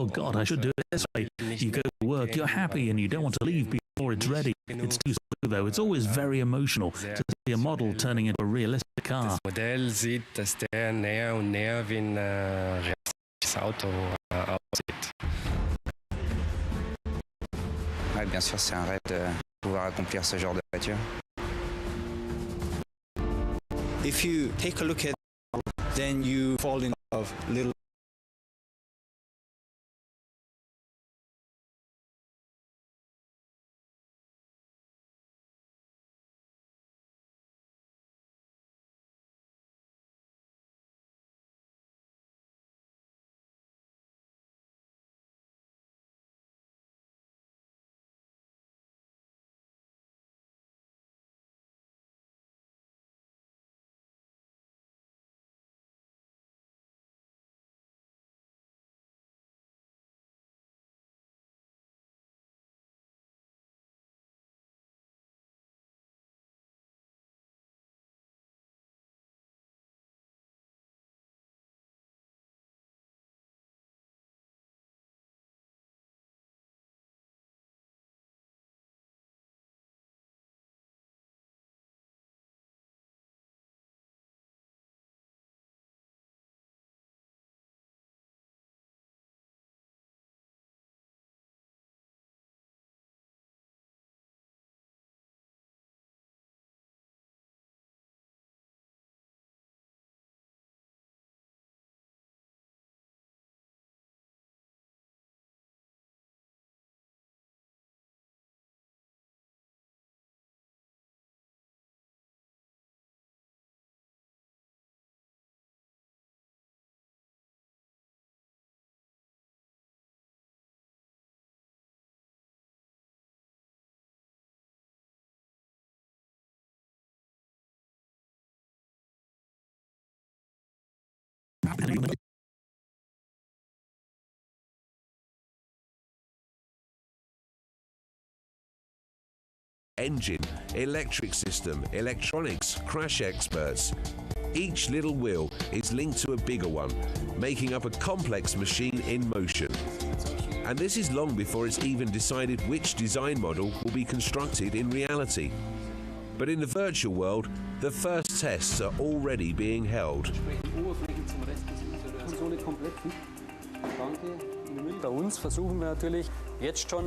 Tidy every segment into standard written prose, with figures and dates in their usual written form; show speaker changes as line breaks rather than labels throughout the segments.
oh God, I should do it this way. You go to work, you're happy, and you don't want to leave before it's ready. It's too slow, though. It's always very emotional to see a model turning into a realistic car.
Das Modell sieht, dass der näher und näher wie ein realistisches Auto aussieht.
Ouais, bien sûr, c'est un rêve de pouvoir accomplir ce genre de voiture.
If you take a look at it, then you fall in love little.
Engine, electric system, electronics, crash experts. Each little wheel is linked to a bigger one, making up a complex machine in motion. And this is long before it's even decided which design model will be constructed in reality. But in the virtual world, the first tests are already being held.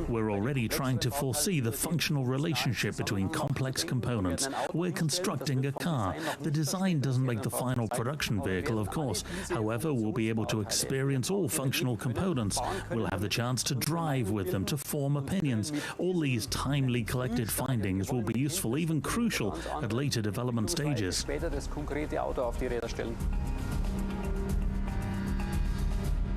We're already trying to foresee the functional relationship between complex components. We're constructing a car. The design doesn't make the final production vehicle, of course. However, we'll be able to experience all functional components. We'll have the chance to drive with them, to form opinions. All these timely collected findings will be useful, even crucial, at later development stages.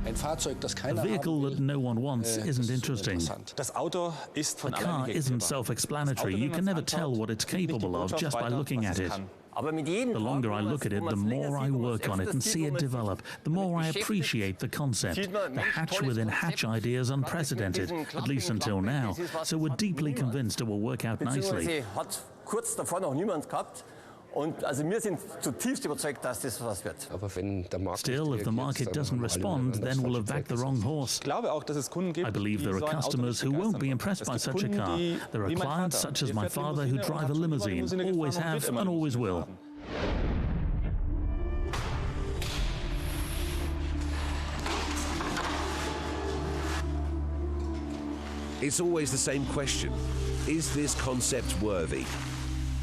A vehicle that no one wants isn't interesting. A car isn't self-explanatory. You can never tell what it's capable of just by looking at it. The longer I look at it, the more I work on it and see it develop, the more I appreciate the concept. The hatch-within-hatch idea is unprecedented, at least until now, so we're deeply convinced it will work out nicely. Still, if the market doesn't respond, then we'll have backed the wrong horse. I believe there are customers who won't be impressed by such a car. There are clients such as my father who drive a limousine, always have and always will.
It's always the same question. Is this concept worthy?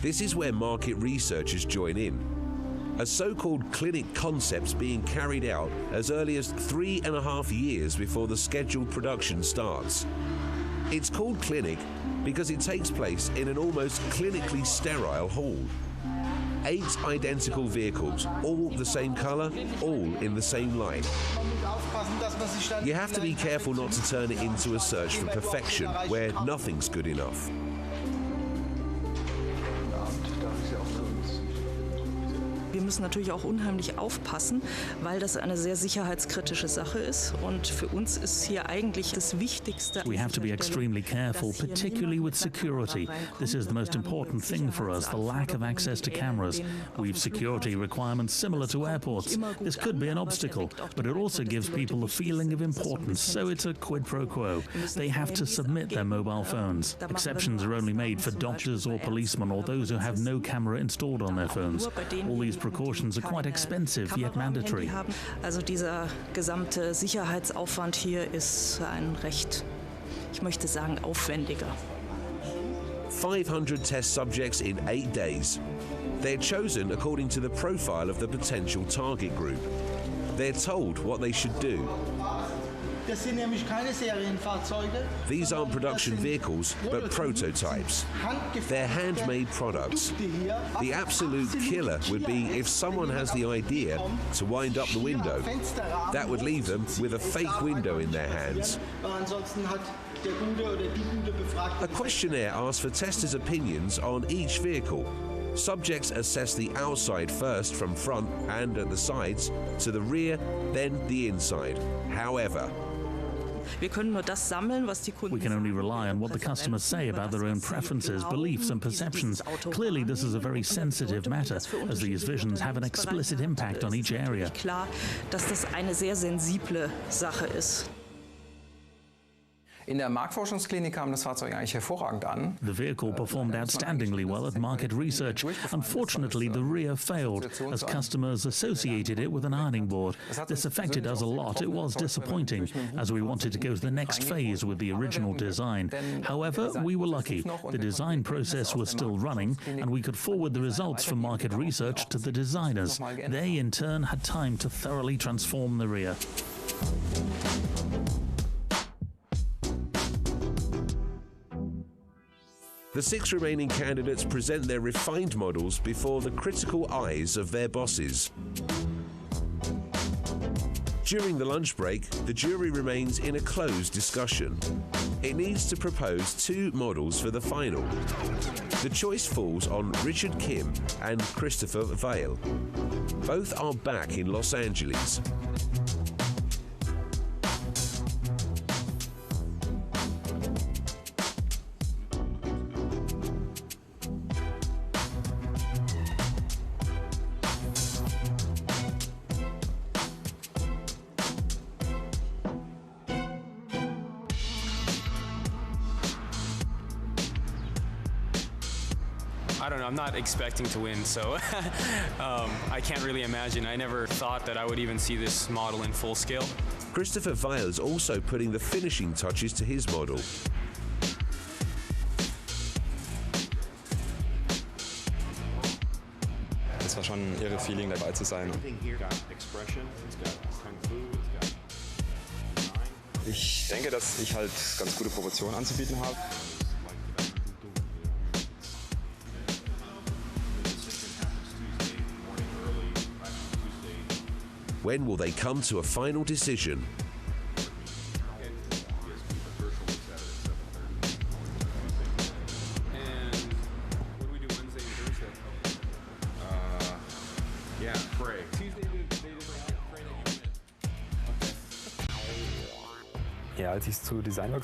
This is where market researchers join in. A so-called clinic concept's being carried out as early as 3.5 years before the scheduled production starts. It's called clinic because it takes place in an almost clinically sterile hall. 8 identical vehicles, all the same color, all in the same line. You have to be careful not to turn it into a search for perfection where nothing's good enough.
müssen natürlich auch unheimlich aufpassen, weil das eine sehr sicherheitskritische Sache ist. Und für uns ist hier eigentlich das Wichtigste.
We have to be extremely careful, particularly with security. This is the most important thing for us, the lack of access to cameras. We've security requirements similar to airports. This could be an obstacle, but it also gives people a feeling of importance, so it's a quid pro quo. They have to submit their mobile phones. Exceptions are only made for doctors or policemen or those who have no camera installed on their phones. All these precautions are quite expensive, yet mandatory.
Also dieser gesamte Sicherheitsaufwand hier ist ein recht, ich möchte sagen, aufwendiger.
500 test subjects in 8 days. They're chosen according to the profile of the potential target group. They're told what they should do.
Das sind nämlich keine Serienfahrzeuge.
These aren't production vehicles, but prototypes. They're handmade products. The absolute killer would be if someone has the idea to wind up the window. That would leave them with a fake window in their hands. A questionnaire asks for testers' opinions on each vehicle. Subjects assess the outside first from front and at the sides, to the rear, then the inside. However,
We
can only rely on what the customers say about their own preferences, beliefs and perceptions. Clearly this is a very sensitive matter, as these visions have an explicit impact on each area.
Klar, dass das eine sehr sensible Sache ist.
In der Marktforschungsklinik kam das Fahrzeug eigentlich hervorragend an.
The vehicle performed outstandingly well at market research. Unfortunately, the rear failed, as customers associated it with an ironing board. This affected us a lot. It was disappointing, as we wanted to go to the next phase with the original design. However, we were lucky. The design process was still running, and we could forward the results from market research to the designers. They, in turn, had time to thoroughly transform the rear.
the 6 remaining candidates present their refined models before the critical eyes of their bosses. During the lunch break, the jury remains in a closed discussion. It needs to propose 2 models for the final. The choice falls on Richard Kim and Christopher Vale. Both are back in Los Angeles.
I don't know, I'm not expecting to win, so I can't really imagine. I never thought that I would even see this model in full scale.
Christopher Vale is also putting the finishing touches to his model.
Es war schon ein irre Feeling, dabei zu sein. Ich denke, dass ich halt ganz gute Proportionen anzubieten habe.
When will they come to a final decision?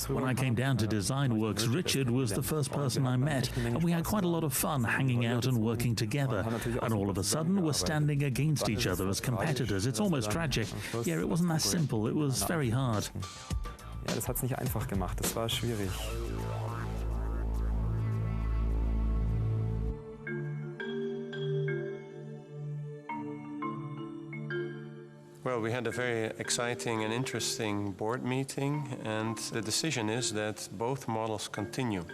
When I came down to Design Works, Richard was the first person I met, and we had quite a lot of fun hanging out and working together. And all of a sudden, we're standing against each other as competitors. It's almost tragic. Yeah, it wasn't that simple. It was very hard.
Ja, das hat's nicht einfach gemacht. Das war schwierig.
Well, we had a very exciting and interesting board meeting, and the decision is that both models continue.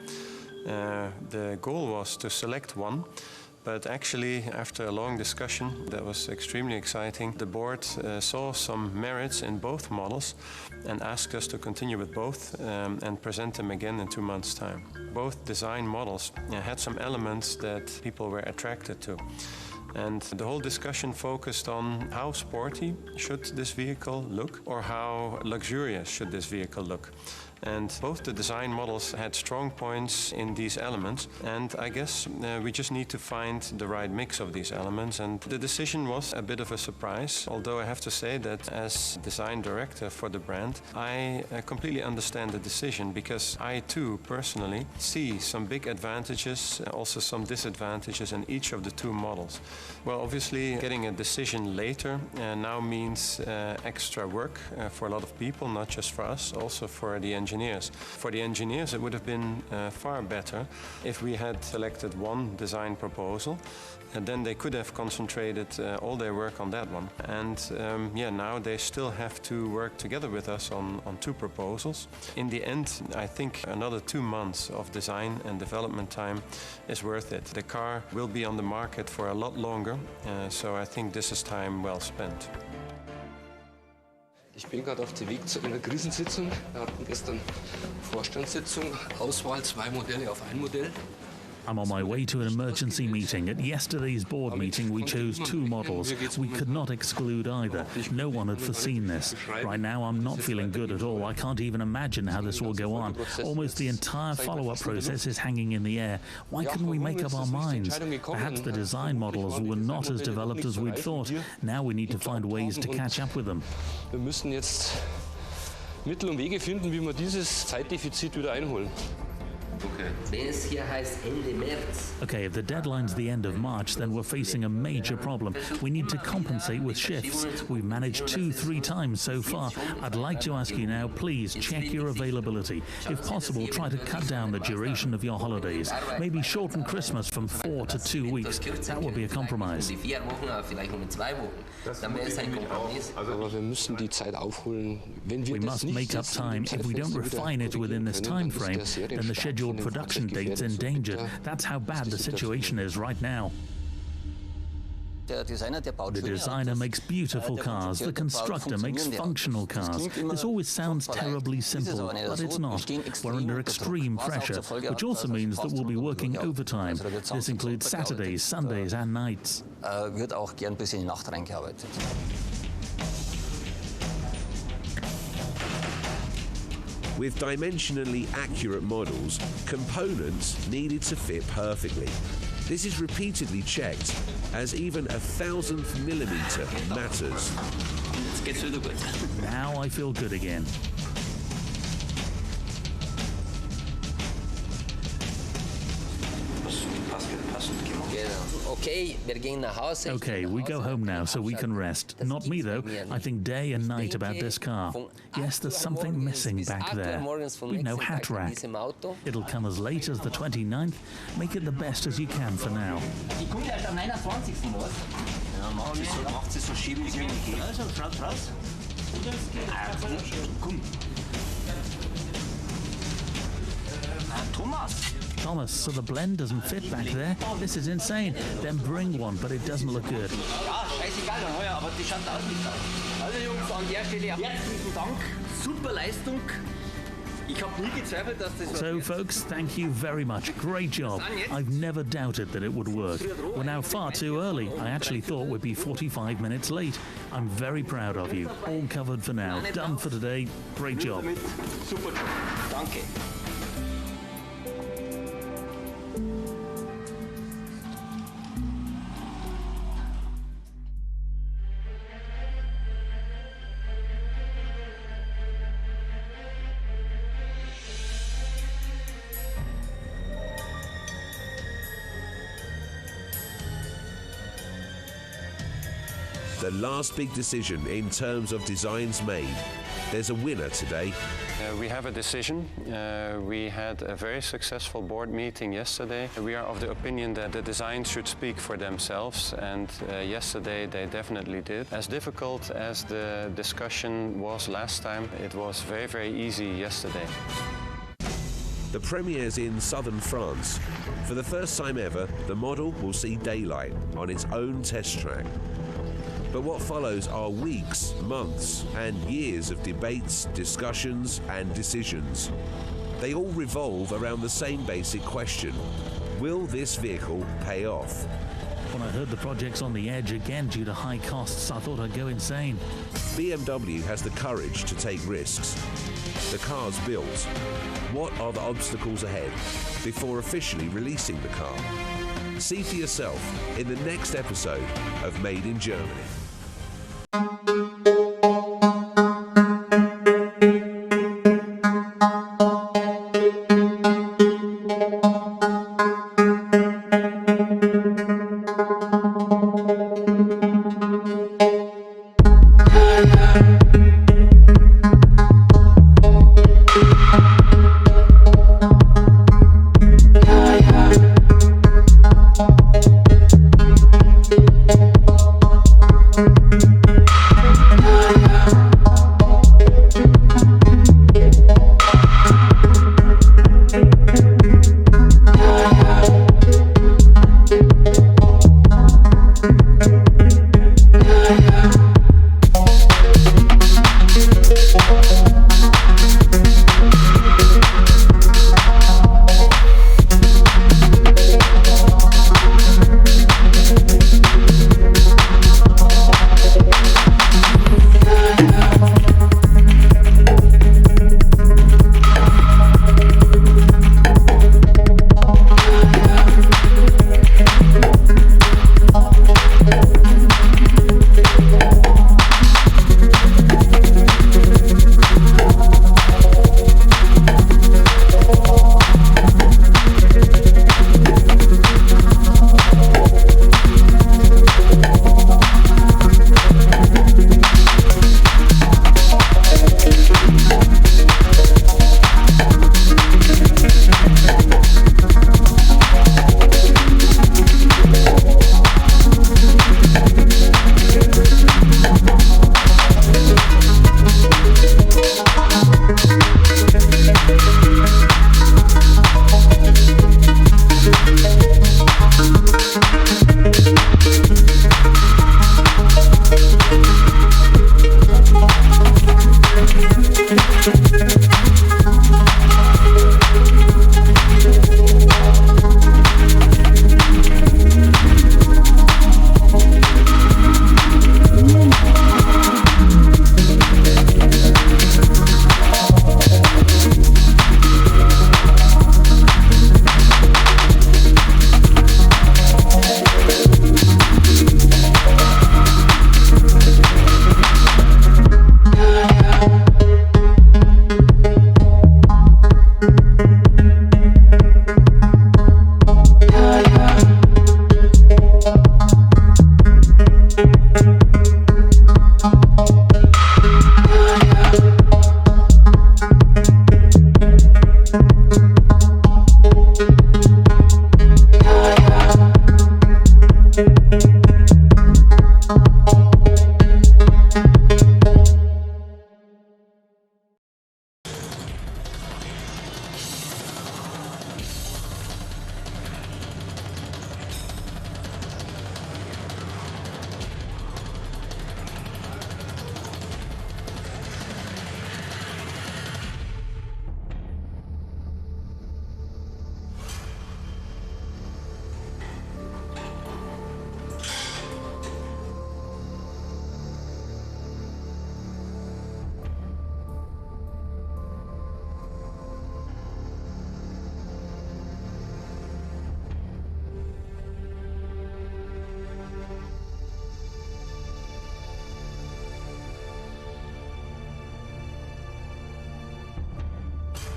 The goal was to select one, but actually, after a long discussion that was extremely exciting, the board saw some merits in both models and asked us to continue with both and present them again in 2 months' time. Both design models had some elements that people were attracted to. And the whole discussion focused on how sporty should this vehicle look or how luxurious should this vehicle look. And both the design models had strong points in these elements, and I guess we just need to find the right mix of these elements, and the decision was a bit of a surprise, although I have to say that as design director for the brand, I completely understand the decision, because I too personally see some big advantages, also some disadvantages in each of the two models. Well, obviously getting a decision later now means extra work for a lot of people, not just for us, also for the engineers. For the engineers it would have been far better if we had selected one design proposal, and then they could have concentrated all their work on that one. And now they still have to work together with us on two proposals. In the end, I think another 2 months of design and development time is worth it. The car will be on the market for a lot longer, so I think this is time well spent.
Ich bin gerade auf dem Weg zu einer Krisensitzung. Wir hatten gestern Vorstandssitzung, Auswahl 2 Modelle auf ein Modell.
I'm on my way to an emergency meeting. At yesterday's board meeting, we chose 2 models. We could not exclude either. No one had foreseen this. Right now, I'm not feeling good at all. I can't even imagine how this will go on. Almost the entire follow-up process is hanging in the air. Why couldn't we make up our minds? Perhaps the design models were not as developed as we'd thought. Now we need to find ways to catch up with them.
Wir müssen jetzt Mittel und Wege finden, wie wir dieses Zeitdefizit wieder einholen.
Okay, if the deadline's the end of March, then we're facing a major problem. We need to compensate with shifts. We've managed 2-3 times so far. I'd like to ask you now, please check your availability. If possible, try to cut down the duration of your holidays. Maybe shorten Christmas from 4 to 2 weeks. That would be a compromise.
Aber wir müssen die Zeit aufholen. Wenn wir
We must make up time. If we don't refine it within this time frame, then the scheduled production date's in danger. That's how bad the situation is right now. The designer makes beautiful cars. The constructor makes functional cars. This always sounds terribly simple, but it's not. We're under extreme pressure, which also means that we'll be working overtime. This includes Saturdays, Sundays and nights.
Wird auch gern bis in die Nacht reingearbeitet.
With dimensionally accurate models, components needed to fit perfectly. This is repeatedly checked, as even 1,000th millimeter matters.
Now I feel good again.
Okay,
we go home now so we can rest. Not me, though. I think day and night about this car. Yes, there's something missing back there. We've no hat rack. It'll come as late as the 29th. Make it the best as you can for now.
Die kommt erst am 29. oder was? Ja, macht sie so schieben wie geht. Also, schaut raus. Komm.
Thomas, so the blend doesn't fit back there? This is insane. Then bring one, but it doesn't look good.
Ja, scheißegal, dann heuer, aber die schaut aus wie Sau. Also Jungs, an der Stelle herzlichen Dank. Super Leistung. Ich habe nie gezweifelt, dass das
So folks, thank you very much. Great job. I've never doubted that it would work. We're now far too early. I actually thought we'd be 45 minutes late. I'm very proud of you. All covered for now. Done for today. Great job.
Super Job. Danke.
The last big decision in terms of designs made. There's a winner today.
We have a decision. We had a very successful board meeting yesterday. We are of the opinion that the designs should speak for themselves, and yesterday they definitely did. As difficult as the discussion was last time, it was very, very easy yesterday.
The premiere's in southern France. For the first time ever, the model will see daylight on its own test track. But what follows are weeks, months, and years of debates, discussions, and decisions. They all revolve around the same basic question: will this vehicle pay off?
When I heard the project's on the edge again due to high costs, I thought I'd go insane.
BMW has the courage to take risks. The car's built. What are the obstacles ahead before officially releasing the car? See for yourself in the next episode of Made in Germany.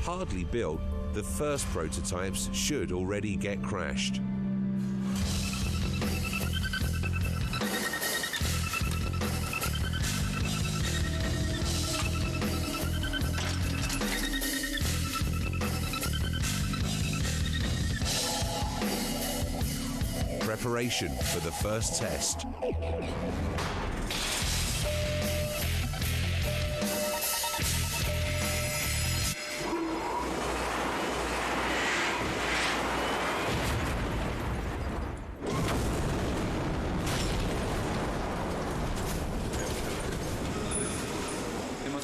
Hardly built, the first prototypes should already get crashed. Preparation for the first test.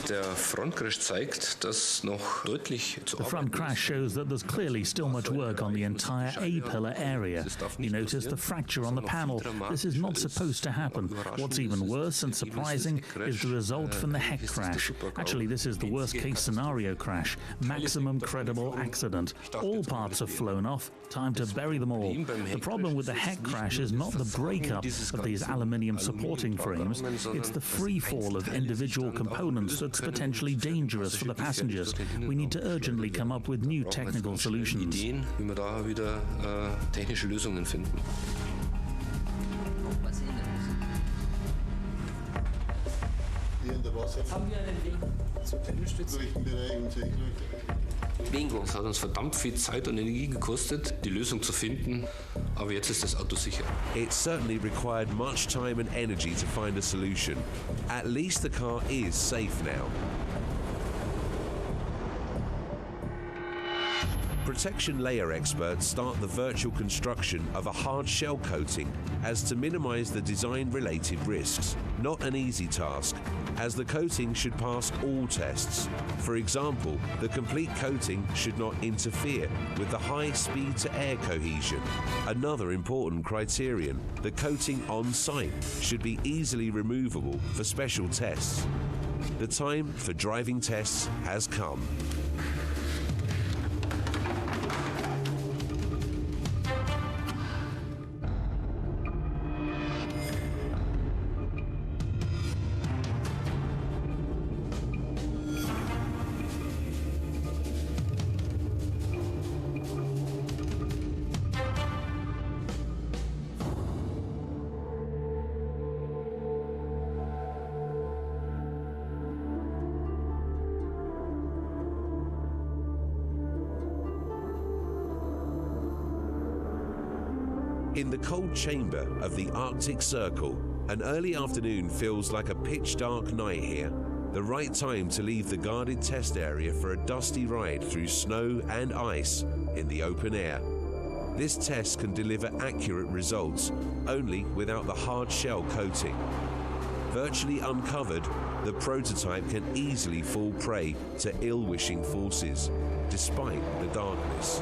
Der Frontcrash zeigt, dass noch deutlich zu
The front crash shows that there's clearly still much work on the entire A-pillar area. You notice the fracture on the panel. This is not supposed to happen. What's even worse and surprising is the result from the heck crash. Actually, this is the worst-case scenario crash. Maximum credible accident. All parts have flown off. Time to bury them all. The problem with the heck crash is not the breakup of these aluminium supporting frames. It's the free fall of individual components that's potentially dangerous for the passengers. We need to urgently come up with new technical solutions.
Ideen, wie wir da wieder technische Lösungen finden.
Haben wir einen Weg zur Tennisstütze?
Bingo. Es hat uns verdammt viel Zeit und Energie gekostet, die Lösung zu finden, aber jetzt ist das Auto sicher.
It certainly required much time and energy to find a solution. At least the car is safe now. Protection layer experts start the virtual construction of a hard shell coating as to minimize the design-related risks. Not an easy task, as the coating should pass all tests. For example, the complete coating should not interfere with the high speed-to-air cohesion. Another important criterion, the coating on site should be easily removable for special tests. The time for driving tests has come. In the cold chamber of the Arctic Circle, an early afternoon feels like a pitch-dark night here. The right time to leave the guarded test area for a dusty ride through snow and ice in the open air. This test can deliver accurate results, only without the hard shell coating. Virtually uncovered, the prototype can easily fall prey to ill-wishing forces, despite the darkness.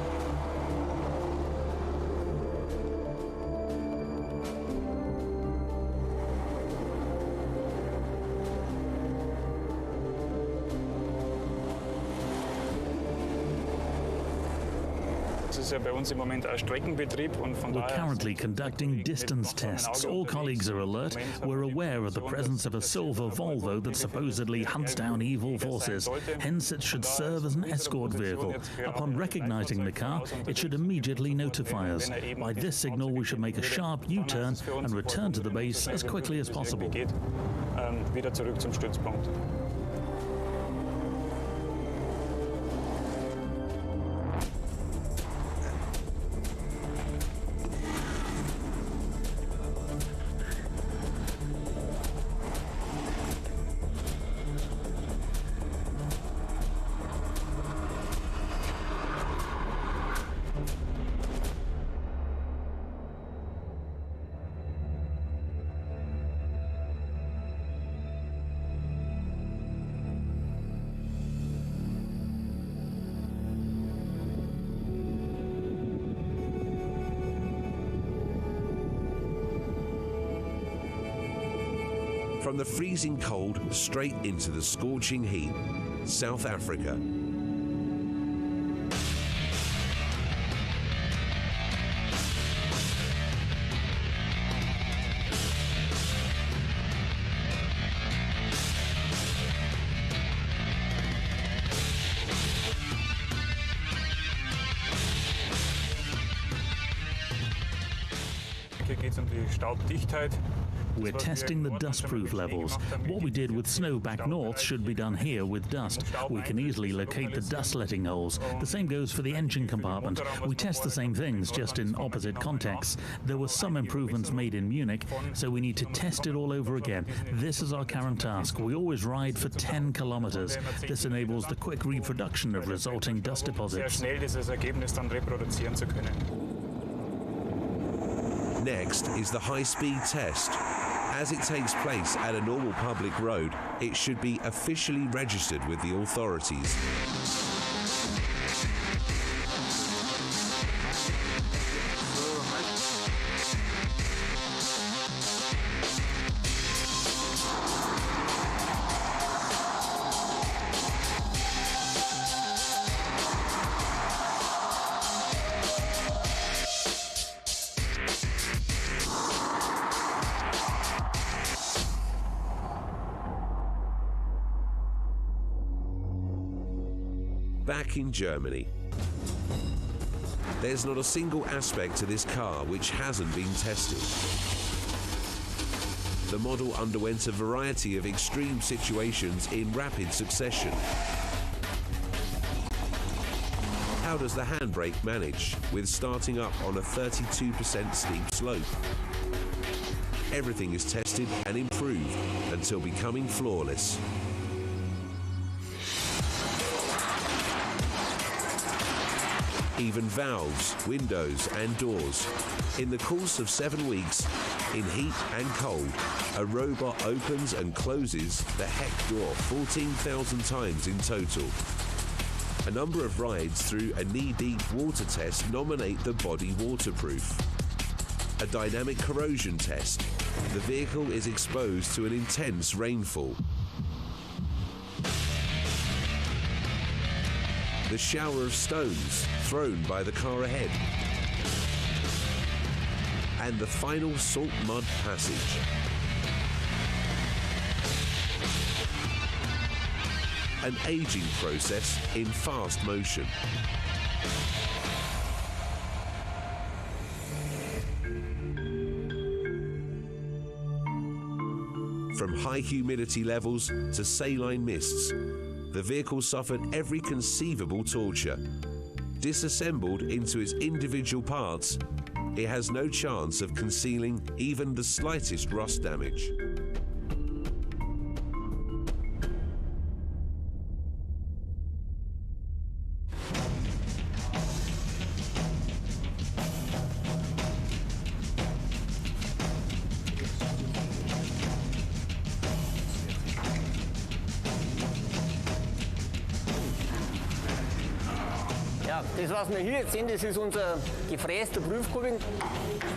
We're currently conducting distance tests. All colleagues are alert. We're aware of the presence of a silver Volvo that supposedly hunts down evil forces. Hence, it should serve as an escort vehicle. Upon recognizing the car, it should immediately notify us. By this signal, we should make a sharp U-turn and return to the base as quickly as possible.
Wieder zurück zum Stützpunkt.
From the freezing cold straight into the scorching heat, South Africa.
Hier geht es die Staubdichtheit.
We're testing the dustproof levels. What we did with snow back north should be done here with dust. We can easily locate the dust-letting holes. The same goes for the engine compartment. We test the same things, just in opposite contexts. There were some improvements made in Munich, so we need to test it all over again. This is our current task. We always ride for 10 kilometers. This enables the quick reproduction of resulting dust deposits.
Sehr schnell dieses Ergebnis dann reproduzieren zu können.
Next is the high-speed test. As it takes place at a normal public road, it should be officially registered with the authorities. Back in Germany, there's not a single aspect to this car which hasn't been tested. The model underwent a variety of extreme situations in rapid succession. How does the handbrake manage with starting up on a 32% steep slope? Everything is tested and improved until becoming flawless. Even valves, windows and doors. In the course of 7 weeks, in heat and cold, a robot opens and closes the heck door 14,000 times in total. A number of rides through a knee-deep water test nominate the body waterproof. A dynamic corrosion test. The vehicle is exposed to an intense rainfall. The shower of stones thrown by the car ahead. And the final salt mud passage. An aging process in fast motion. From high humidity levels to saline mists, the vehicle suffered every conceivable torture. Disassembled into its individual parts, it has no chance of concealing even the slightest rust damage.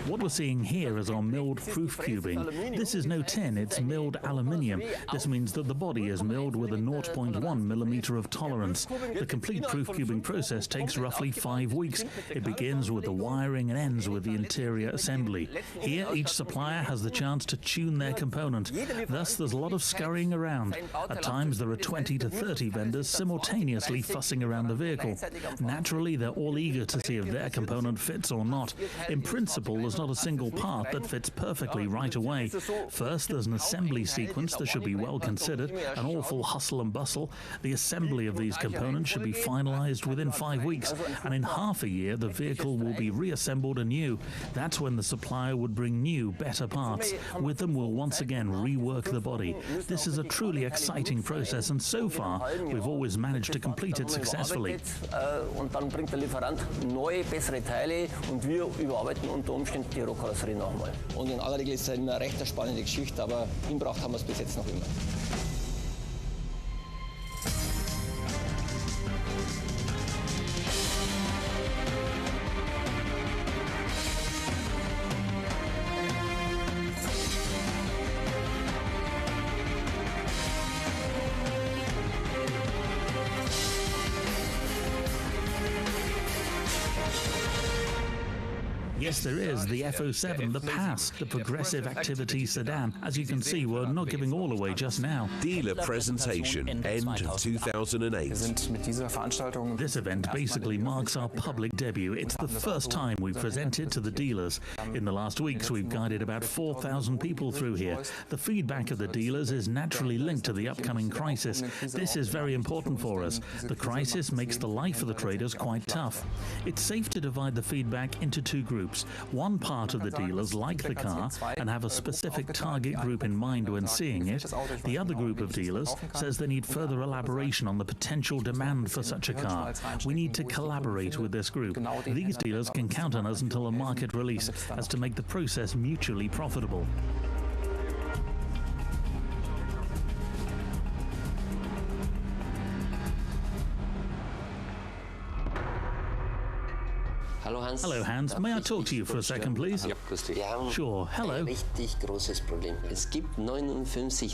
What we're seeing here is our milled proof cubing. This is no tin, it's milled aluminium. This means that the body is milled with a 0.1 millimeter of tolerance. The complete proof cubing process takes roughly 5 weeks. It begins with the wiring and ends with the interior assembly. Here, each supplier has the chance to tune their component. Thus, there's a lot of scurrying around. At times, there are 20 to 30 vendors simultaneously fussing around the vehicle. Naturally, they're all eager to see if their component fits or not. In principle, there's not a single part that fits perfectly right away. First, there's an assembly sequence that should be well considered, an awful hustle and bustle. The assembly of these components should be finalized within 5 weeks, and in half a year, the vehicle will be reassembled anew. That's when the supplier would bring new, better parts. With them, we'll once again rework the body. This is a truly exciting process, and so far, we've always managed to complete it successfully.
Und dann bringt der Lieferant neue, bessere Teile und wir überarbeiten unter Umständen die Rohkarosserie nochmal. Und in aller Regel ist es immer eine recht spannende Geschichte, aber im Braucht haben wir es bis jetzt noch immer.
Yes, there is. The FO7, the PASS, the Progressive Activity Sedan. As you can see, we're not giving all away just now.
Dealer presentation, end of 2008.
This event basically marks our public debut. It's the first time we've presented to the dealers. In the last weeks, we've guided about 4,000 people through here. The feedback of the dealers is naturally linked to the upcoming crisis. This is very important for us. The crisis makes the life of the traders quite tough. It's safe to divide the feedback into 2 groups. One part of the dealers like the car and have a specific target group in mind when seeing it. The other group of dealers says they need further elaboration on the potential demand for such a car. We need to collaborate with this group. These dealers can count on us until a market release as to make the process mutually profitable.
Hallo Hans.
Hello, Hans. May I talk to you for a second, please? Sure. Hello.
Richtig großes Problem. Es gibt 59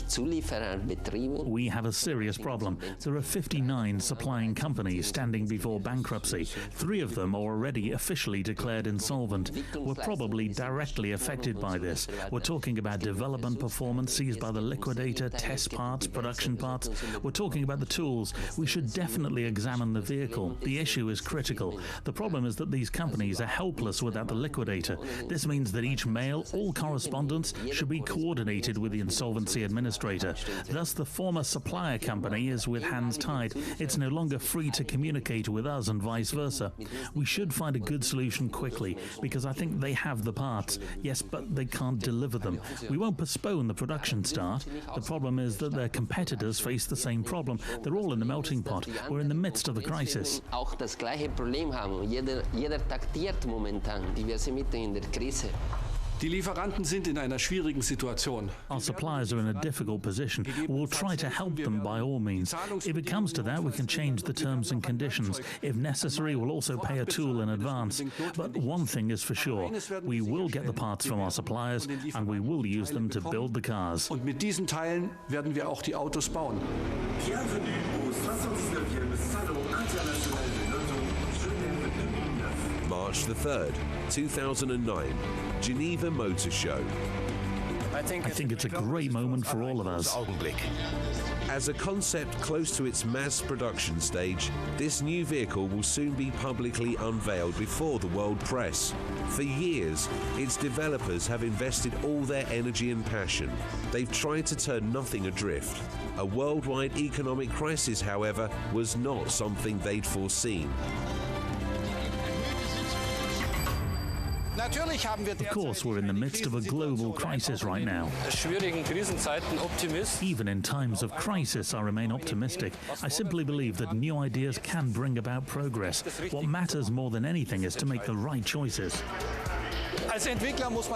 Zuliefererbetriebe.
We have a serious problem. There are 59 supplying companies standing before bankruptcy. 3 of them are already officially declared insolvent. We're probably directly affected by this. We're talking about development performance seized by the liquidator, test parts, production parts. We're talking about the tools. We should definitely examine the vehicle. The issue is critical. The problem is that these companies are helpless without the liquidator. This means that each mail, all correspondence, should be coordinated with the insolvency administrator. Thus, the former supplier company is with hands tied. It's no longer free to communicate with us and vice versa. We should find a good solution quickly, because I think they have the parts. Yes, but they can't deliver them. We won't postpone the production start. The problem is that their competitors face the same problem. They're all in the melting pot. We're in the midst of the crisis.
Auch das gleiche Problem haben. Jeder taktiert momentan. Wir sind mitten in der Krise.
Die Lieferanten sind in einer schwierigen Situation.
Our suppliers are in a difficult position. We'll try to help them by all means. If it comes to that, we can change the terms and conditions. If necessary, we'll also pay a tool in advance. But one thing is for sure, we will get the parts from our suppliers and we will use them to build the cars.
Und mit diesen Teilen werden wir auch die Autos bauen.
March the 3rd, 2009, Geneva Motor Show.
I think it's a great moment for all of us.
As a concept close to its mass production stage, this new vehicle will soon be publicly unveiled before the world press. For years, its developers have invested all their energy and passion. They've tried to turn nothing adrift. A worldwide economic crisis, however, was not something they'd foreseen.
Of course, we're in the midst of a global crisis right now. Even in times of crisis, I remain optimistic. I simply believe that new ideas can bring about progress. What matters more than anything is to make the right choices.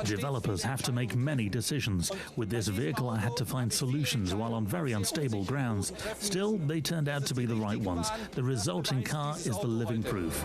Developers have to make many decisions. With this vehicle, I had to find solutions while on very unstable grounds. Still, they turned out to be the right ones. The resulting car is the living proof.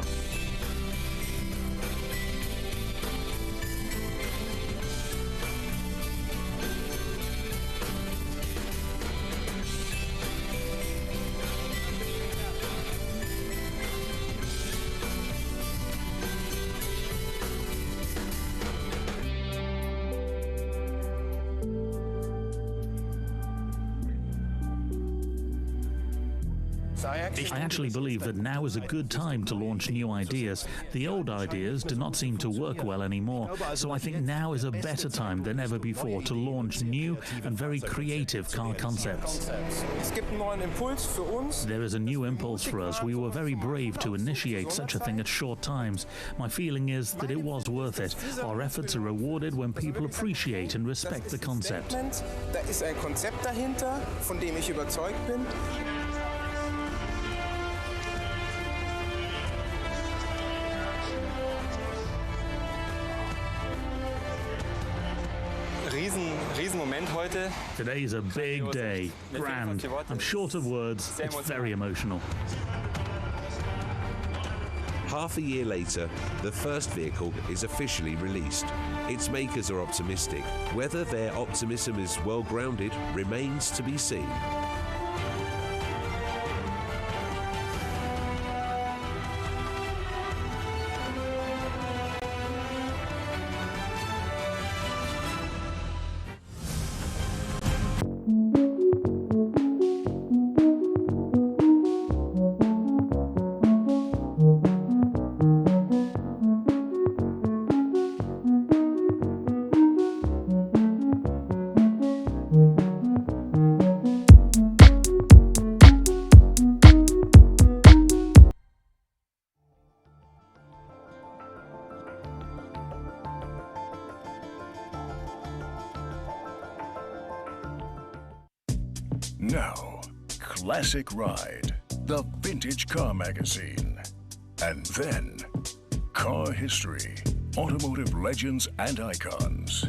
I actually believe that now is a good time to launch new ideas. The old ideas do not seem to work well anymore, so I think now is a better time than ever before to launch new and very creative car concepts. There is a new impulse for us. We were very brave to initiate such a thing at short times. My feeling is that it was worth it. Our efforts are rewarded when people appreciate and respect the concept.
Da ist ein Konzept dahinter, von dem ich überzeugt bin.
Riesenmoment heute.
Today is a big day. Grand. I'm short of words. It's very emotional.
Half a year later, the first vehicle is officially released. Its makers are optimistic. Whether their optimism is well grounded remains to be seen.
Now, Classic Ride, the vintage car magazine. And then, Car History, automotive legends and icons.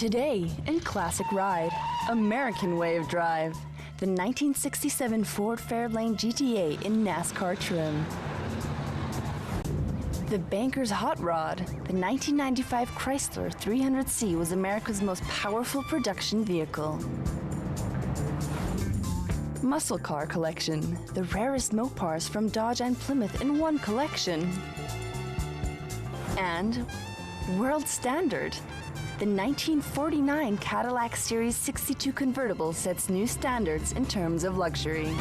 Today in Classic Ride, American way of drive, the 1967 Ford Fairlane GTA in NASCAR trim. The Banker's Hot Rod, the 1995 Chrysler 300C was America's most powerful production vehicle. Muscle Car Collection, the rarest Mopars from Dodge and Plymouth in one collection. And World Standard, the 1949 Cadillac Series 62 convertible sets new standards in terms of luxury.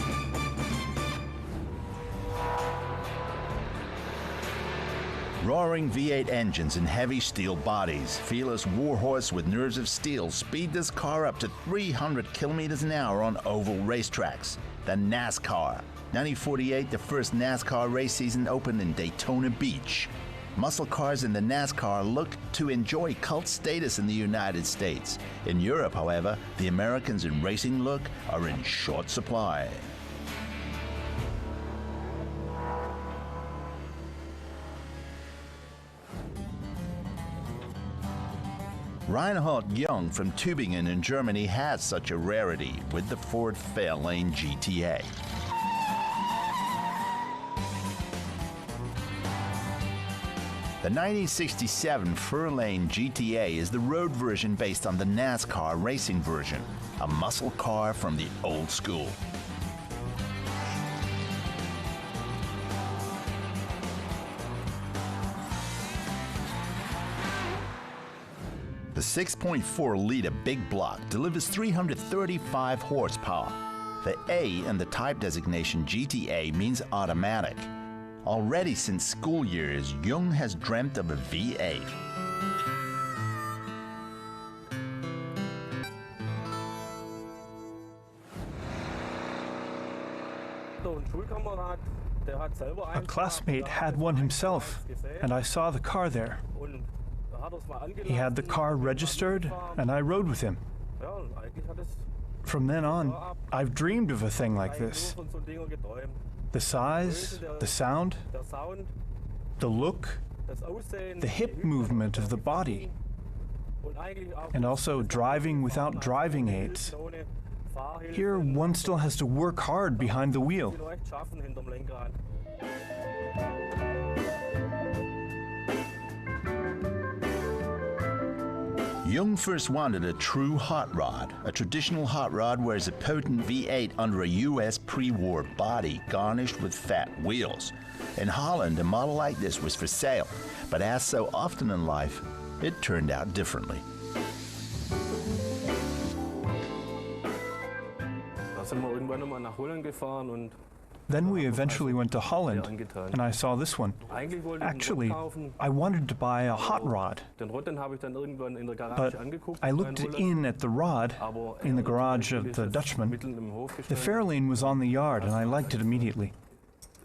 Roaring V8 engines and heavy steel bodies, fearless warhorse with nerves of steel speed this car up to 300 kilometers an hour on oval racetracks. The NASCAR. 1948, the first NASCAR race season opened in Daytona Beach. Muscle cars in the NASCAR look to enjoy cult status in the United States. In Europe, however, the Americans in racing look are in short supply. Reinhard Jung from Tübingen in Germany has such a rarity with the Ford Fairlane GTA. The 1967 Fairlane GTA is the road version based on the NASCAR racing version, a muscle car from the old school. The 6.4-liter big block delivers 335 horsepower. The A in the type designation GTA means automatic. Already since school years, Jung has dreamt of a V8.
A classmate had one himself, and I saw the car there. He had the car registered, and I rode with him. From then on, I've dreamed of a thing like this. The size, the sound, the look, the hip movement of the body, and also driving without driving aids. Here, one still has to work hard behind the wheel.
Jung first wanted a true hot rod. A traditional hot rod wears a potent V8 under a US pre-war body garnished with fat wheels. In Holland, a model like this was for sale, but as so often in life, it turned out differently.
Then we eventually went to Holland, and I saw this one. Actually, I wanted to buy a hot rod, but I looked in at the rod in the garage of the Dutchman. The Fairlane was on the yard, and I liked it immediately.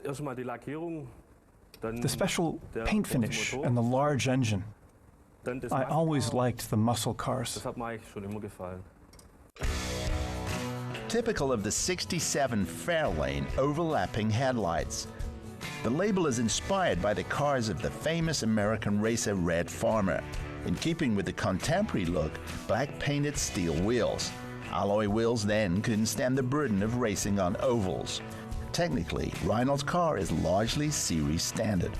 The special paint finish and the large engine. I always liked the muscle cars.
Typical of the 67 Fairlane overlapping headlights. The label is inspired by the cars of the famous American racer Red Farmer. In keeping with the contemporary look, black painted steel wheels. Alloy wheels then couldn't stand the burden of racing on ovals. Technically, Reinhard's car is largely series standard.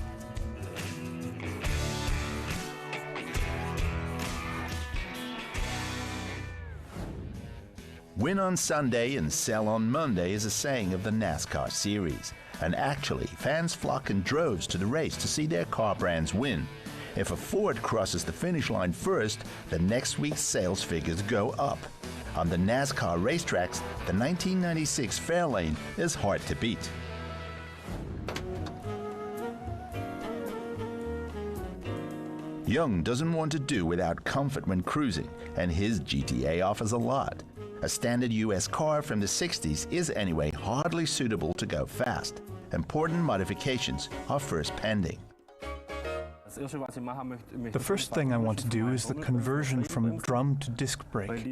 Win on Sunday and sell on Monday is a saying of the NASCAR series. And actually, fans flock in droves to the race to see their car brands win. If a Ford crosses the finish line first, the next week's sales figures go up. On the NASCAR racetracks, the 1996 Fairlane is hard to beat. Jung doesn't want to do without comfort when cruising, and his GTA offers a lot. A standard US car from the 60s is anyway hardly suitable to go fast. Important modifications are first pending.
The first thing I want to do is the conversion from drum to disc brake.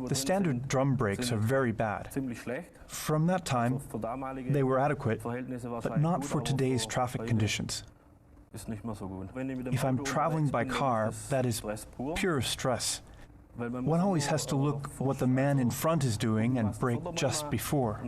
The standard drum brakes are very bad. From that time, they were adequate, but not for today's traffic conditions. If I'm traveling by car, that is pure stress. One always has to look what the man in front is doing and brake just before.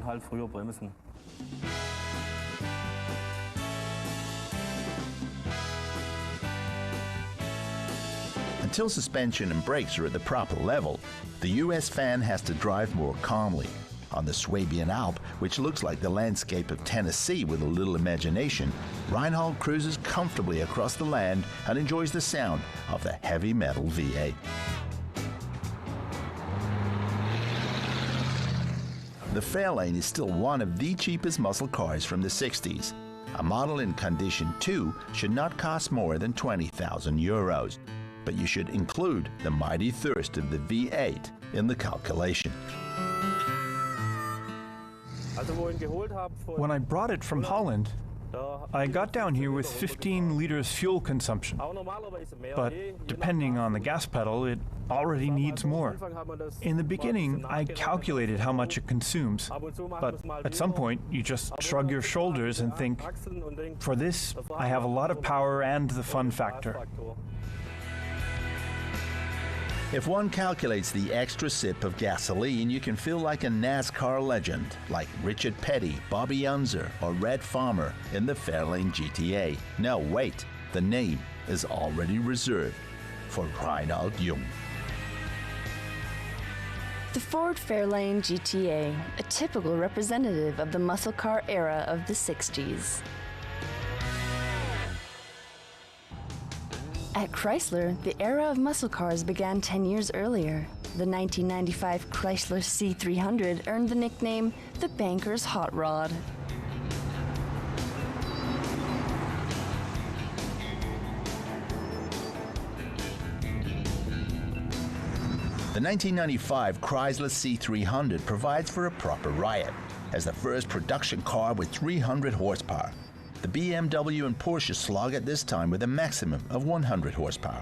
Until suspension and brakes are at the proper level, the US fan has to drive more calmly. On the Swabian Alp, which looks like the landscape of Tennessee with a little imagination, Reinhold cruises comfortably across the land and enjoys the sound of the heavy metal V8. The Fairlane is still one of the cheapest muscle cars from the 60s. A model in condition 2 should not cost more than 20,000 euros. But you should include the mighty thirst of the V8 in the calculation.
When I brought it from Holland, I got down here with 15 liters fuel consumption. But depending on the gas pedal, it already needs more. In the beginning, I calculated how much it consumes. But at some point, you just shrug your shoulders and think, for this, I have a lot of power and the fun factor.
If one calculates the extra sip of gasoline, you can feel like a NASCAR legend, like Richard Petty, Bobby Unser, or Red Farmer in the Fairlane GTA. Now wait, the name is already reserved for Reinhold Jung.
The Ford Fairlane GTA, a typical representative of the muscle car era of the 60s. At Chrysler, the era of muscle cars began 10 years earlier. The 1995 Chrysler C300 earned the nickname the Banker's Hot Rod.
The 1995 Chrysler C300 provides for a proper riot as the first production car with 300 horsepower. The BMW and Porsche slog at this time with a maximum of 100 horsepower.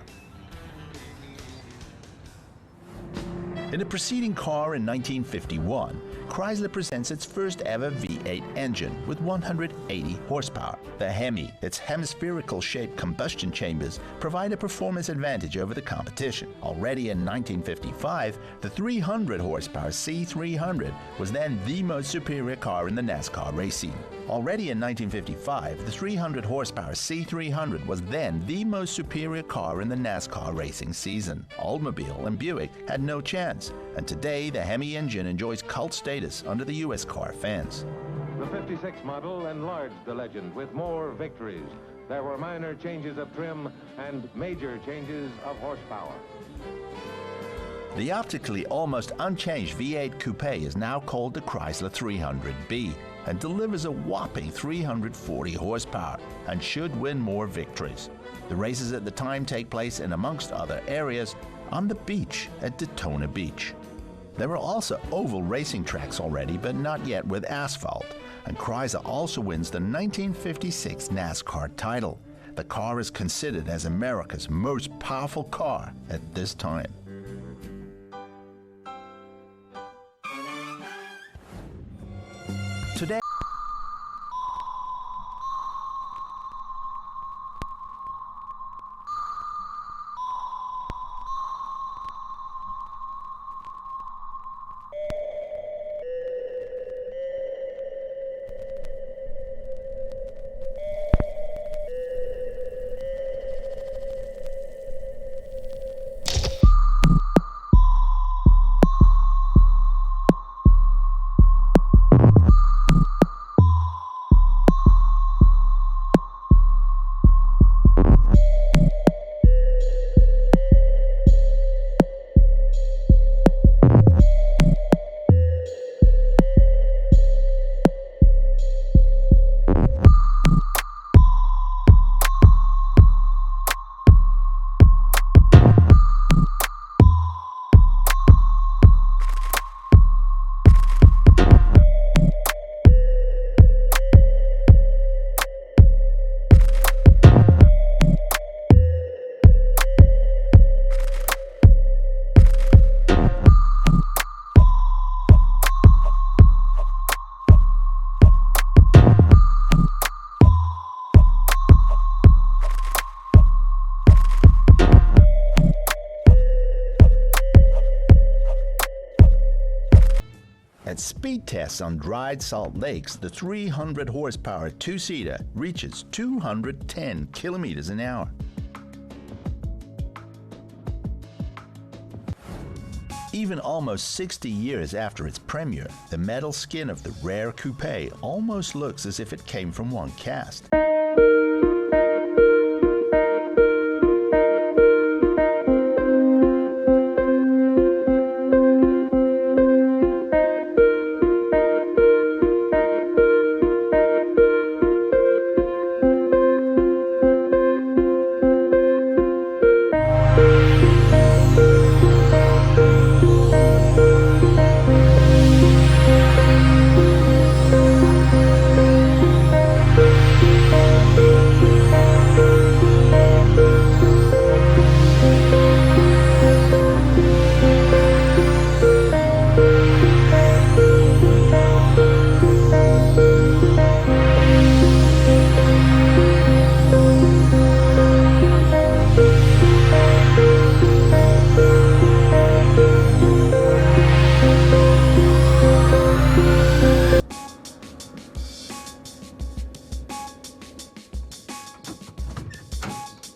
In the preceding car in 1951, Chrysler presents its first ever V8 engine with 180 horsepower. The Hemi, its hemispherical shaped combustion chambers, provide a performance advantage over the competition. Already in 1955, the 300 horsepower C300 was then the most superior car in the NASCAR race scene. Already in 1955, the 300 horsepower C300 was then the most superior car in the NASCAR racing season. Oldsmobile and Buick had no chance, and today the Hemi engine enjoys cult status under the US car fans.
The 56 model enlarged the legend with more victories. There were minor changes of trim and major changes of horsepower.
The optically almost unchanged V8 Coupe is now called the Chrysler 300B and delivers a whopping 340 horsepower and should win more victories. The races at the time take place in, amongst other areas, on the beach at Daytona Beach. There are also oval racing tracks already, but not yet with asphalt, and Chrysler also wins the 1956 NASCAR title. The car is considered as America's most powerful car at this time. Today, At speed tests on dried salt lakes, the 300 horsepower two-seater reaches 210 kilometers an hour. Even almost 60 years after its premiere, the metal skin of the rare coupe almost looks as if it came from one cast.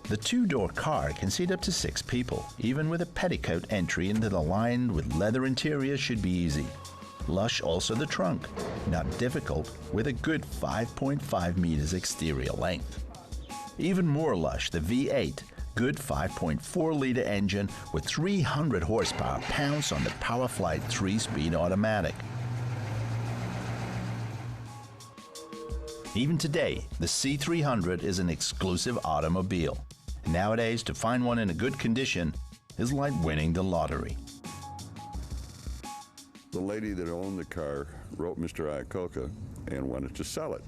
The two-door car can seat up to 6 people. Even with a petticoat entry into the lined with leather interior should be easy. Lush also the trunk, not difficult, with a good 5.5 meters exterior length. Even more lush, the V8, good 5.4-liter engine with 300 horsepower pounce on the PowerFlight 3-speed automatic. Even today, the C300 is an exclusive automobile. Nowadays, to find one in a good condition is like winning the lottery.
The lady that owned the car wrote Mr. Iacocca and wanted to sell it.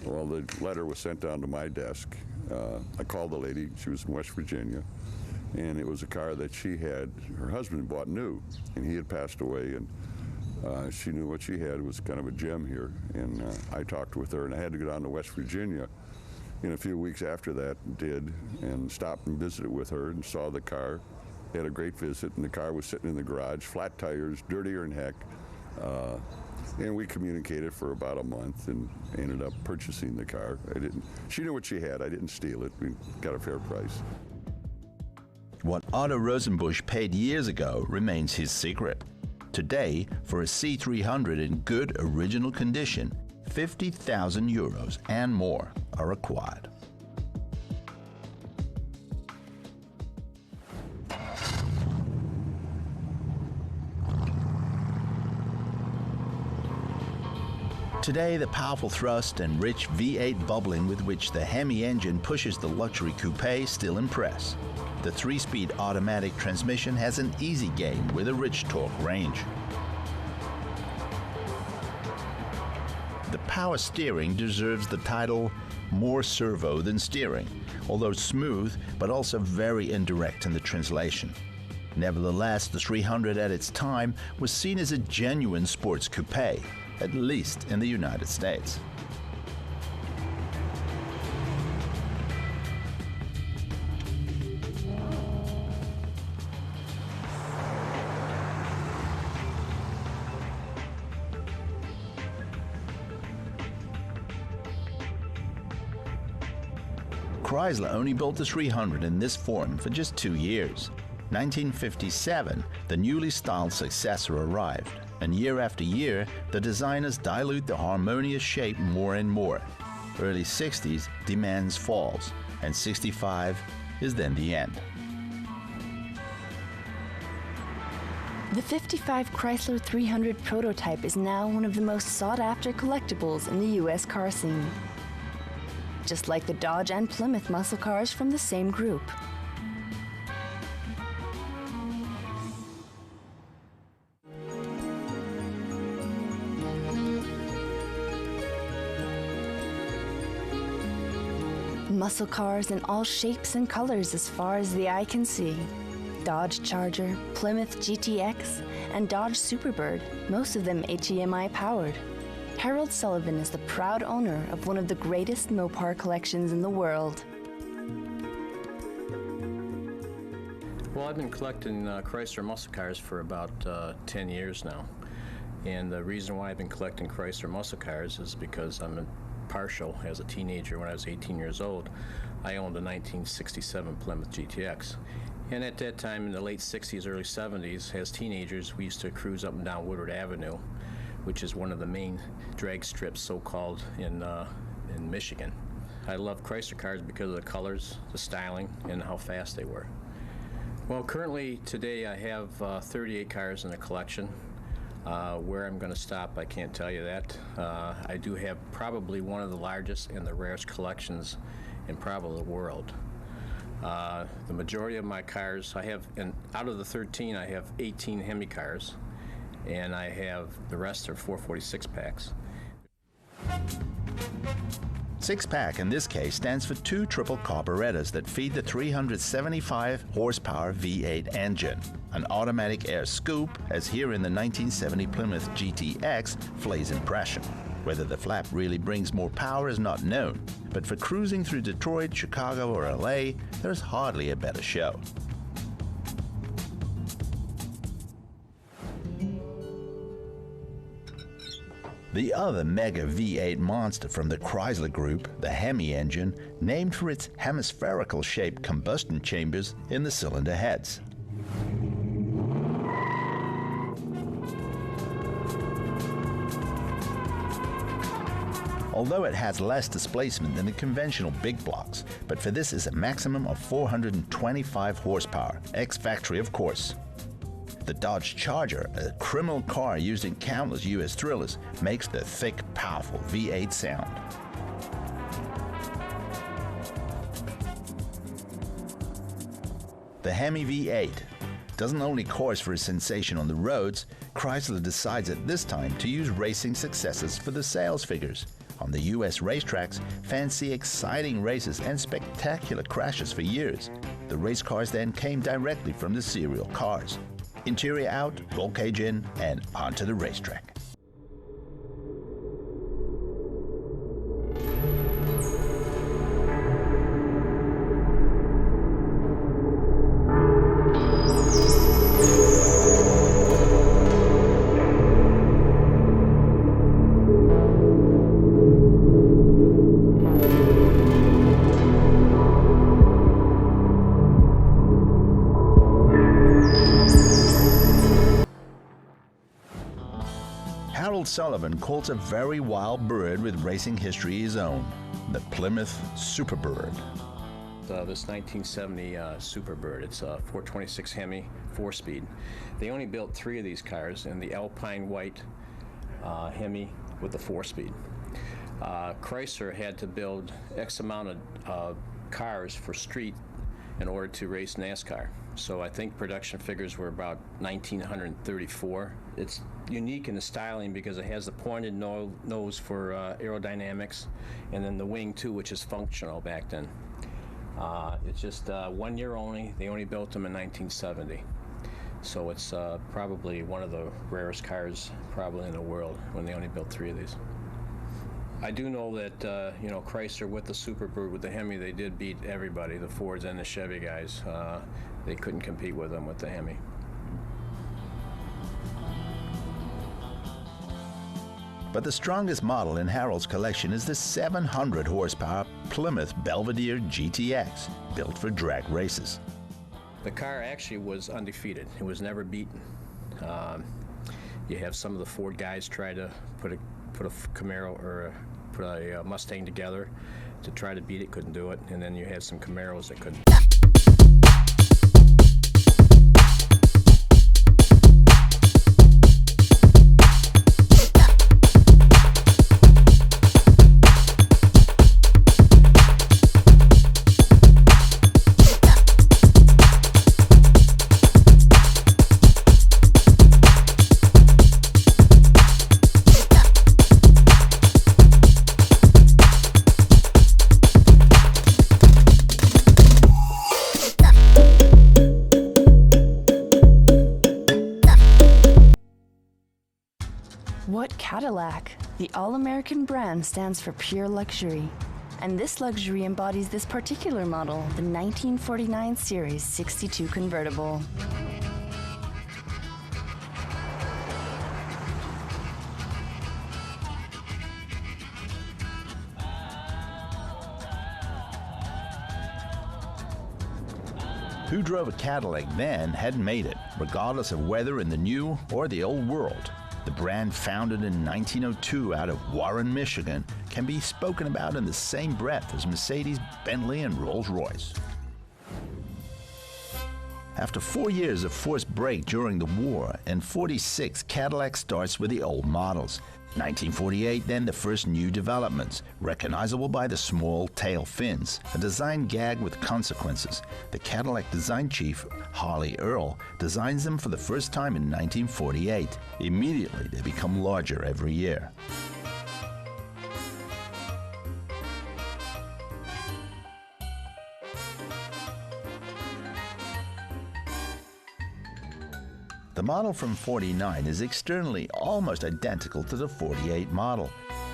Well, the letter was sent down to my desk. I called the lady, she was in West Virginia, and it was a car that she had, her husband bought new, and he had passed away, and she knew what she had was kind of a gem here, and I talked with her, and I had to go down to West Virginia in a few weeks after that, and stopped and visited with her and saw the car. Had a great visit, and the car was sitting in the garage, flat tires, dirtier than heck, and we communicated for about a month and ended up purchasing the car. She knew what she had, I didn't steal it, we got a fair price.
What Otto Rosenbusch paid years ago remains his secret. Today, for a C300 in good original condition, 50,000 euros and more are required. Today, the powerful thrust and rich V8 bubbling with which the Hemi engine pushes the luxury coupe still impress. The 3-speed automatic transmission has an easy game with a rich torque range. The power steering deserves the title more servo than steering, although smooth but also very indirect in the translation. Nevertheless, the 300 at its time was seen as a genuine sports coupe, at least in the United States. Chrysler only built the 300 in this form for just 2 years. 1957, the newly styled successor arrived, and year after year, the designers dilute the harmonious shape more and more. Early 60s, demands falls, and 65 is then the end.
The 55 Chrysler 300 prototype is now one of the most sought-after collectibles in the US car scene. Just like the Dodge and Plymouth muscle cars from the same group. Muscle cars in all shapes and colors as far as the eye can see. Dodge Charger, Plymouth GTX, and Dodge Superbird, most of them HEMI powered. Harold Sullivan is the proud owner of one of the greatest Mopar collections in the world.
Well, I've been collecting Chrysler muscle cars for about 10 years now.
And the reason why I've been collecting Chrysler muscle cars is because I'm partial. As a teenager, when I was 18 years old, I owned a 1967 Plymouth GTX. And at that time, in the late 60s, early 70s, as teenagers, we used to cruise up and down Woodward Avenue, which is one of the main drag strips, so-called, in Michigan. I love Chrysler cars because of the colors, the styling, and how fast they were. Well, currently, today, I have 38 cars in the collection. Where I'm going to stop, I can't tell you that. I do have probably one of the largest and the rarest collections in probably the world. The majority of my cars, I have, and out of the 13, I have 18 Hemi cars, and I have, the rest are 446 packs.
Six-pack in this case stands for two triple carburetors that feed the 375 horsepower V8 engine. An automatic air scoop, as here in the 1970 Plymouth GTX, flays impression. Whether the flap really brings more power is not known, but for cruising through Detroit, Chicago, or LA, there's hardly a better show. The other mega V8 monster from the Chrysler Group, the Hemi engine, named for its hemispherical-shaped combustion chambers in the cylinder heads. Although it has less displacement than the conventional big blocks, but for this is a maximum of 425 horsepower, ex-factory of course. The Dodge Charger, a criminal car used in countless U.S. thrillers, makes the thick, powerful V8 sound. The Hemi V8 doesn't only course for a sensation on the roads, Chrysler decides at this time to use racing successes for the sales figures. On the U.S. racetracks, fans see exciting races and spectacular crashes for years. The race cars then came directly from the serial cars. Interior out, roll cage in, and onto the racetrack. Sullivan calls a very wild bird with racing history his own, the Plymouth Superbird.
This 1970 Superbird, it's a 426 Hemi 4-speed. They only built 3 of these cars, and the Alpine White Hemi with the 4-speed. Chrysler had to build X amount of cars for street in order to race NASCAR. So I think production figures were about 1934. It's unique in the styling because it has the pointed nose for aerodynamics, and then the wing too, which is functional back then. It's just 1 year only. They only built them in 1970. So it's probably one of the rarest cars probably in the world when they only built 3 of these. I do know that, Chrysler with the Superbird, with the Hemi, they did beat everybody, the Fords and the Chevy guys. They couldn't compete with them with the Hemi.
But the strongest model in Harold's collection is the 700 horsepower Plymouth Belvedere GTX, built for drag races.
The car actually was undefeated. It was never beaten. You have some of the Ford guys try to put a Camaro or put a Mustang together to try to beat it, couldn't do it, and then you had some Camaros that couldn't.
What Cadillac? The all-American brand stands for pure luxury. And this luxury embodies this particular model, the 1949 Series 62 convertible.
Who drove a Cadillac then had made it, regardless of whether in the new or the old world. The brand, founded in 1902 out of Warren, Michigan, can be spoken about in the same breath as Mercedes, Bentley, and Rolls-Royce. After 4 years of forced break during the war, in '46, Cadillac starts with the old models. 1948, then the first new developments, recognizable by the small tail fins, a design gag with consequences. The Cadillac design chief, Harley Earl, designs them for the first time in 1948. Immediately, they become larger every year. The model from '49 is externally almost identical to the '48 model.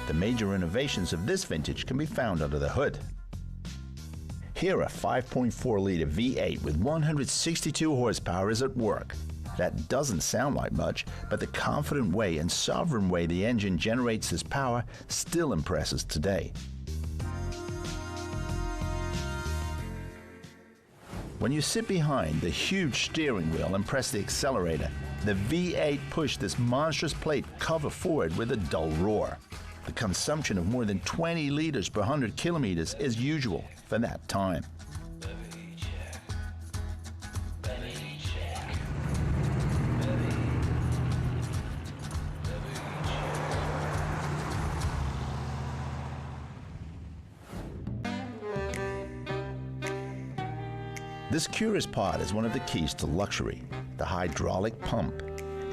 The major innovations of this vintage can be found under the hood. Here, a 5.4-liter V8 with 162 horsepower is at work. That doesn't sound like much, but the confident way and sovereign way the engine generates this power still impresses today. When you sit behind the huge steering wheel and press the accelerator, the V8 pushed this monstrous plate cover forward with a dull roar. The consumption of more than 20 liters per 100 kilometers is usual for that time. This curious part is one of the keys to luxury, the hydraulic pump.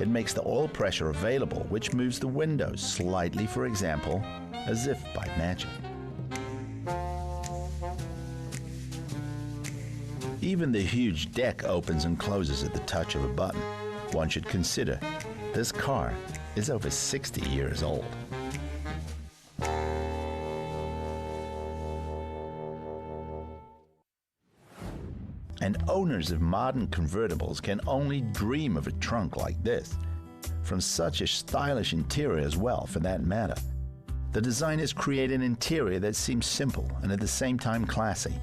It makes the oil pressure available, which moves the windows slightly, for example, as if by magic. Even the huge deck opens and closes at the touch of a button. One should consider this car is over 60 years old. And owners of modern convertibles can only dream of a trunk like this, from such a stylish interior as well, for that matter. The designers create an interior that seems simple and at the same time classy.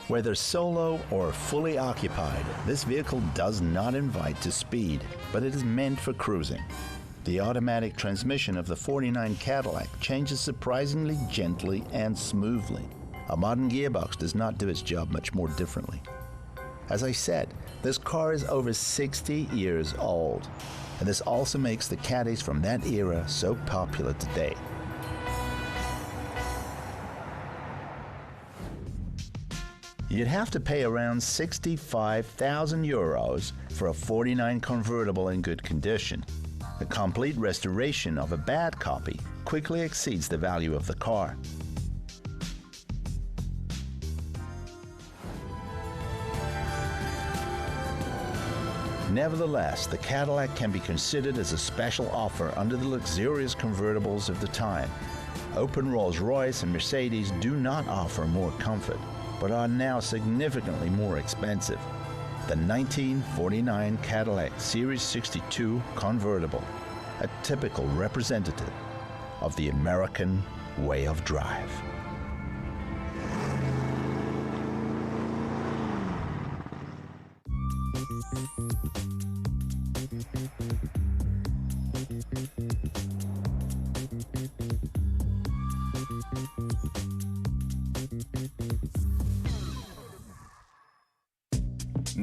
Whether solo or fully occupied, this vehicle does not invite to speed, but it is meant for cruising. The automatic transmission of the '49 Cadillac changes surprisingly gently and smoothly. A modern gearbox does not do its job much more differently. As I said, this car is over 60 years old, and this also makes the caddies from that era so popular today. You'd have to pay around 65,000 euros for a '49 convertible in good condition. A complete restoration of a bad copy quickly exceeds the value of the car. Nevertheless, the Cadillac can be considered as a special offer under the luxurious convertibles of the time. Open Rolls-Royce and Mercedes do not offer more comfort, but are now significantly more expensive. The 1949 Cadillac Series 62 convertible, a typical representative of the American way of drive.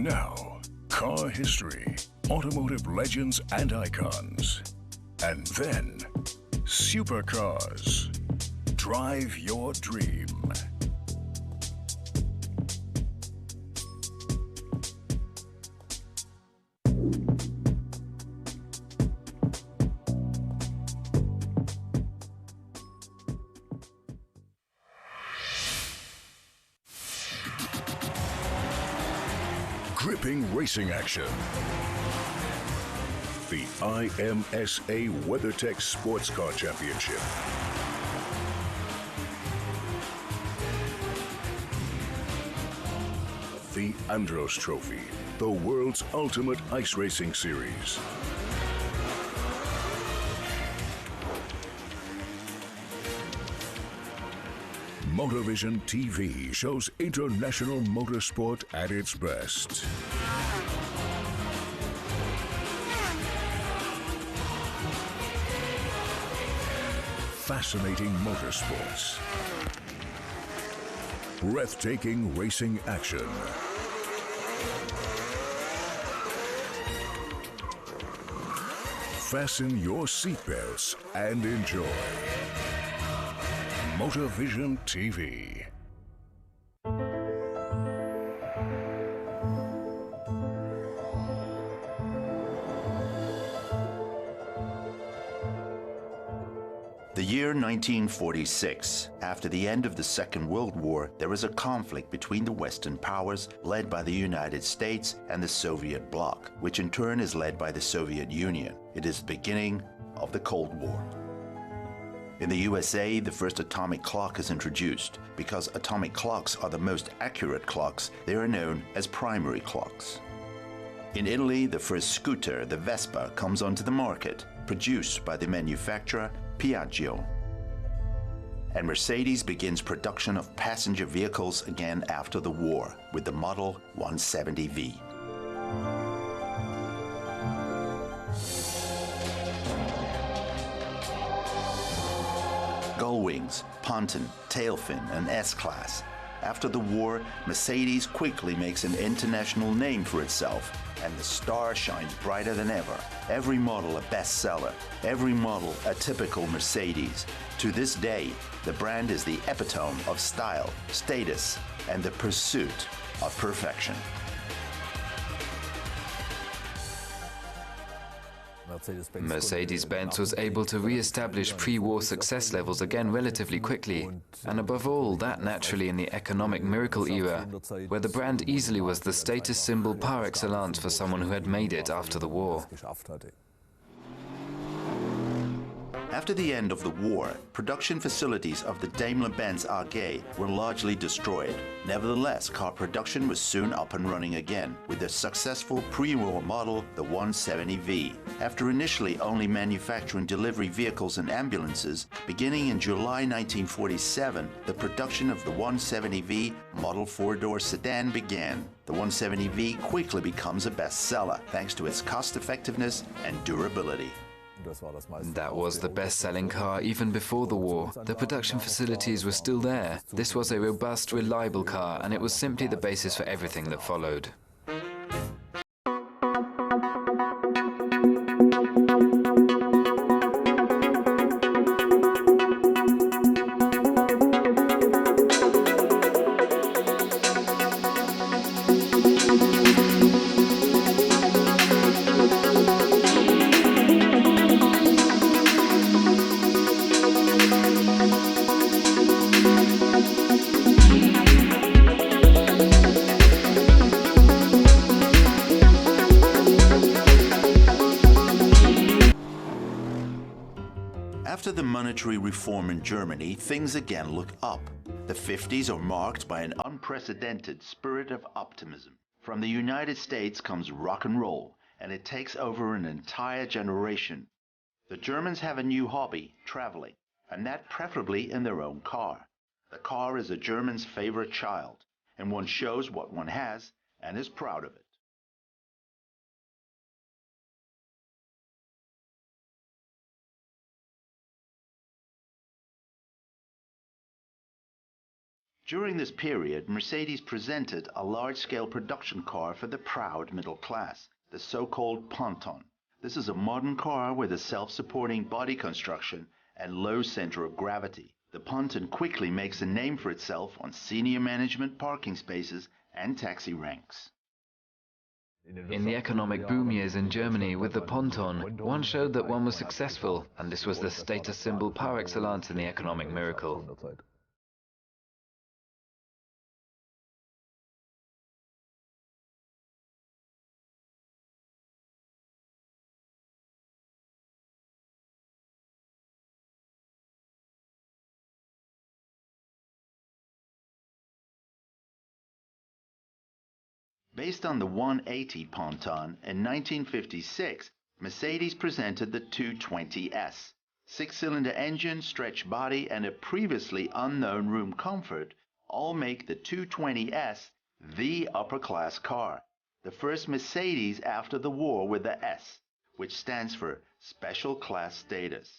Now, car history, automotive legends and icons. And then, supercars. Drive your dream. Gripping racing action. The IMSA WeatherTech Sports Car Championship. The Andros Trophy, the world's ultimate ice racing series. Motorvision TV shows international motorsport at its best. Fascinating motorsports. Breathtaking racing action. Fasten your seatbelts and enjoy. Motorvision TV.
The year 1946. After the end of the Second World War, there was a conflict between the Western powers, led by the United States and the Soviet bloc, which in turn is led by the Soviet Union. It is the beginning of the Cold War. In the USA, the first atomic clock is introduced. Because atomic clocks are the most accurate clocks, they are known as primary clocks. In Italy, the first scooter, the Vespa, comes onto the market, produced by the manufacturer Piaggio. And Mercedes begins production of passenger vehicles again after the war with the Model 170V. Gullwings, ponton, tailfin, and S-Class. After the war, Mercedes quickly makes an international name for itself, and the star shines brighter than ever. Every model a bestseller, every model a typical Mercedes. To this day, the brand is the epitome of style, status, and the pursuit of perfection.
Mercedes-Benz was able to re-establish pre-war success levels again relatively quickly, and above all, that naturally in the economic miracle era, where the brand easily was the status symbol par excellence for someone who had made it after the war.
After the end of the war, production facilities of the Daimler-Benz AG were largely destroyed. Nevertheless, car production was soon up and running again, with the successful pre-war model, the 170V. After initially only manufacturing delivery vehicles and ambulances, beginning in July 1947, the production of the 170V Model 4-door sedan began. The 170V quickly becomes a bestseller, thanks to its cost-effectiveness and durability.
That was the best-selling car even before the war. The production facilities were still there. This was a robust, reliable car, and it was simply the basis for everything that followed.
After the monetary reform in Germany, things again look up. The 50s are marked by an unprecedented spirit of optimism. From the United States comes rock and roll, and it takes over an entire generation. The Germans have a new hobby, traveling, and that preferably in their own car. The car is a German's favorite child, and one shows what one has and is proud of it. During this period, Mercedes presented a large-scale production car for the proud middle class, the so-called Ponton. This is a modern car with a self-supporting body construction and low center of gravity. The Ponton quickly makes a name for itself on senior management parking spaces and taxi ranks.
In the economic boom years in Germany with the Ponton, one showed that one was successful, and this was the status symbol par excellence in the economic miracle.
Based on the 180 Ponton, in 1956, Mercedes presented the 220S. Six-cylinder engine, stretch body, and a previously unknown room comfort all make the 220S the upper-class car. The first Mercedes after the war with the S, which stands for Special Class Status.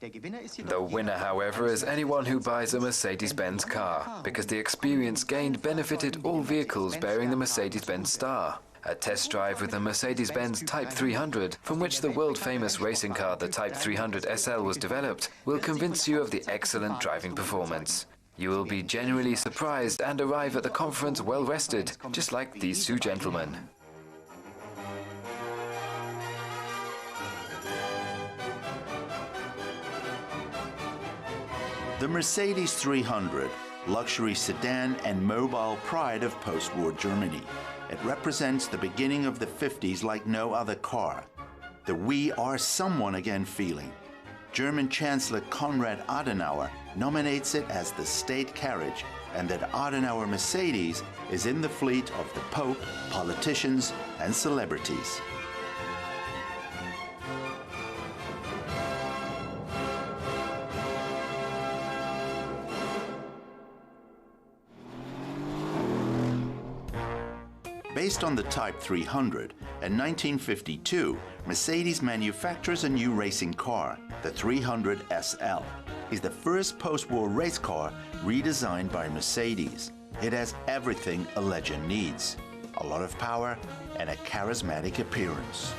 The winner, however, is anyone who buys a Mercedes-Benz car, because the experience gained benefited all vehicles bearing the Mercedes-Benz star. A test drive with the Mercedes-Benz Type 300, from which the world-famous racing car, the Type 300 SL, was developed, will convince you of the excellent driving performance. You will be genuinely surprised and arrive at the conference well-rested, just like these two gentlemen.
The Mercedes 300, luxury sedan and mobile pride of post-war Germany. It represents the beginning of the 50s like no other car. The "we are someone again" feeling. German Chancellor Konrad Adenauer nominates it as the state carriage, and that Adenauer Mercedes is in the fleet of the Pope, politicians, and celebrities. Based on the Type 300, in 1952, Mercedes manufactures a new racing car, the 300 SL. It's the first post-war race car redesigned by Mercedes. It has everything a legend needs: a lot of power and a charismatic appearance.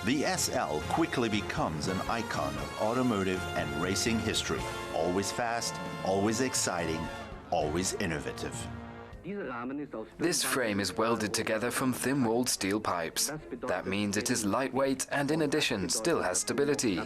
The SL quickly becomes an icon of automotive and racing history. Always fast, always exciting, always innovative.
This frame is welded together from thin-walled steel pipes. That means it is lightweight and, in addition, still has stability.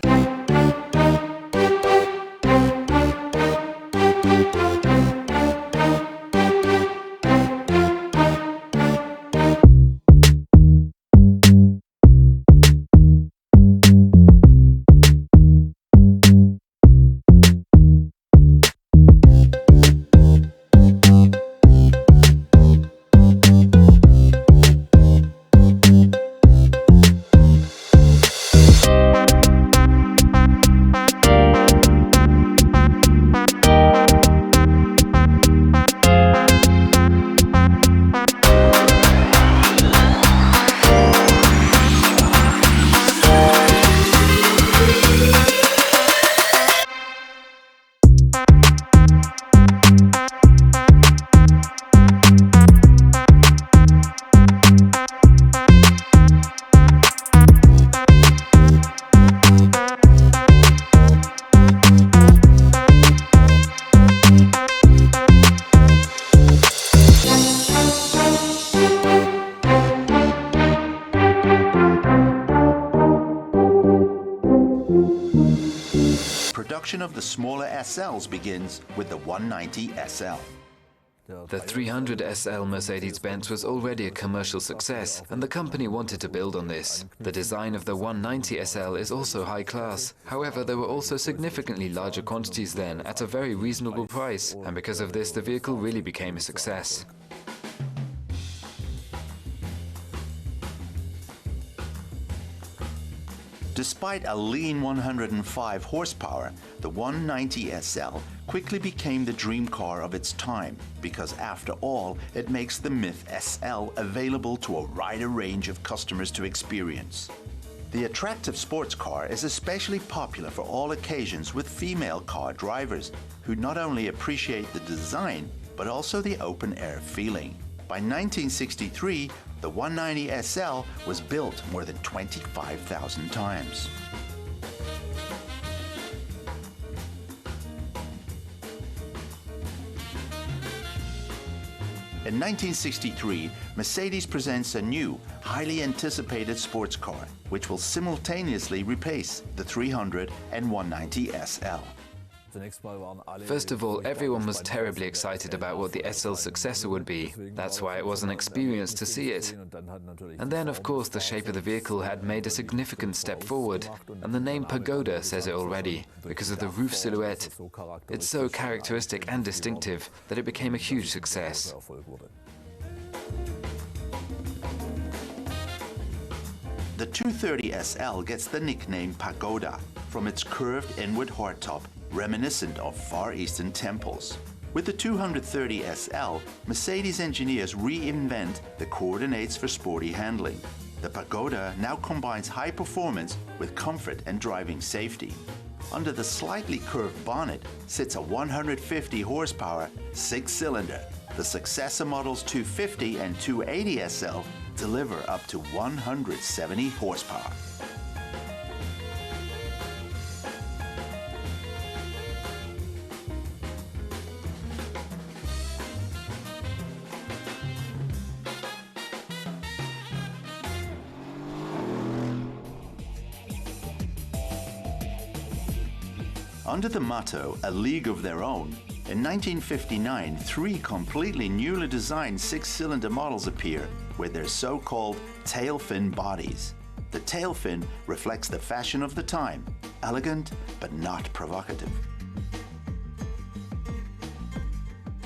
Production of the smaller SLs begins with the 190 SL.
The 300 SL Mercedes-Benz was already a commercial success, and the company wanted to build on this. The design of the 190 SL is also high class. However, there were also significantly larger quantities then at a very reasonable price, and because of this the vehicle really became a success.
Despite a lean 105 horsepower, the 190 SL quickly became the dream car of its time because, after all, it makes the Myth SL available to a wider range of customers to experience. The attractive sports car is especially popular for all occasions with female car drivers who not only appreciate the design but also the open-air feeling. By 1963, the 190 SL was built more than 25,000 times. In 1963, Mercedes presents a new, highly anticipated sports car, which will simultaneously replace the 300 and 190 SL.
First of all, everyone was terribly excited about what the SL's successor would be. That's why it was an experience to see it. And then, of course, the shape of the vehicle had made a significant step forward, and the name Pagoda says it already, because of the roof silhouette. It's so characteristic and distinctive that it became a huge success.
The 230 SL gets the nickname Pagoda from its curved inward hardtop, reminiscent of Far Eastern temples. With the 230 SL, Mercedes engineers reinvent the coordinates for sporty handling. The Pagoda now combines high performance with comfort and driving safety. Under the slightly curved bonnet sits a 150 horsepower six-cylinder. The successor models 250 and 280 SL deliver up to 170 horsepower. Under the motto, "A League of Their Own," in 1959, three completely newly designed six-cylinder models appear with their so-called tail fin bodies. The tail fin reflects the fashion of the time, elegant but not provocative.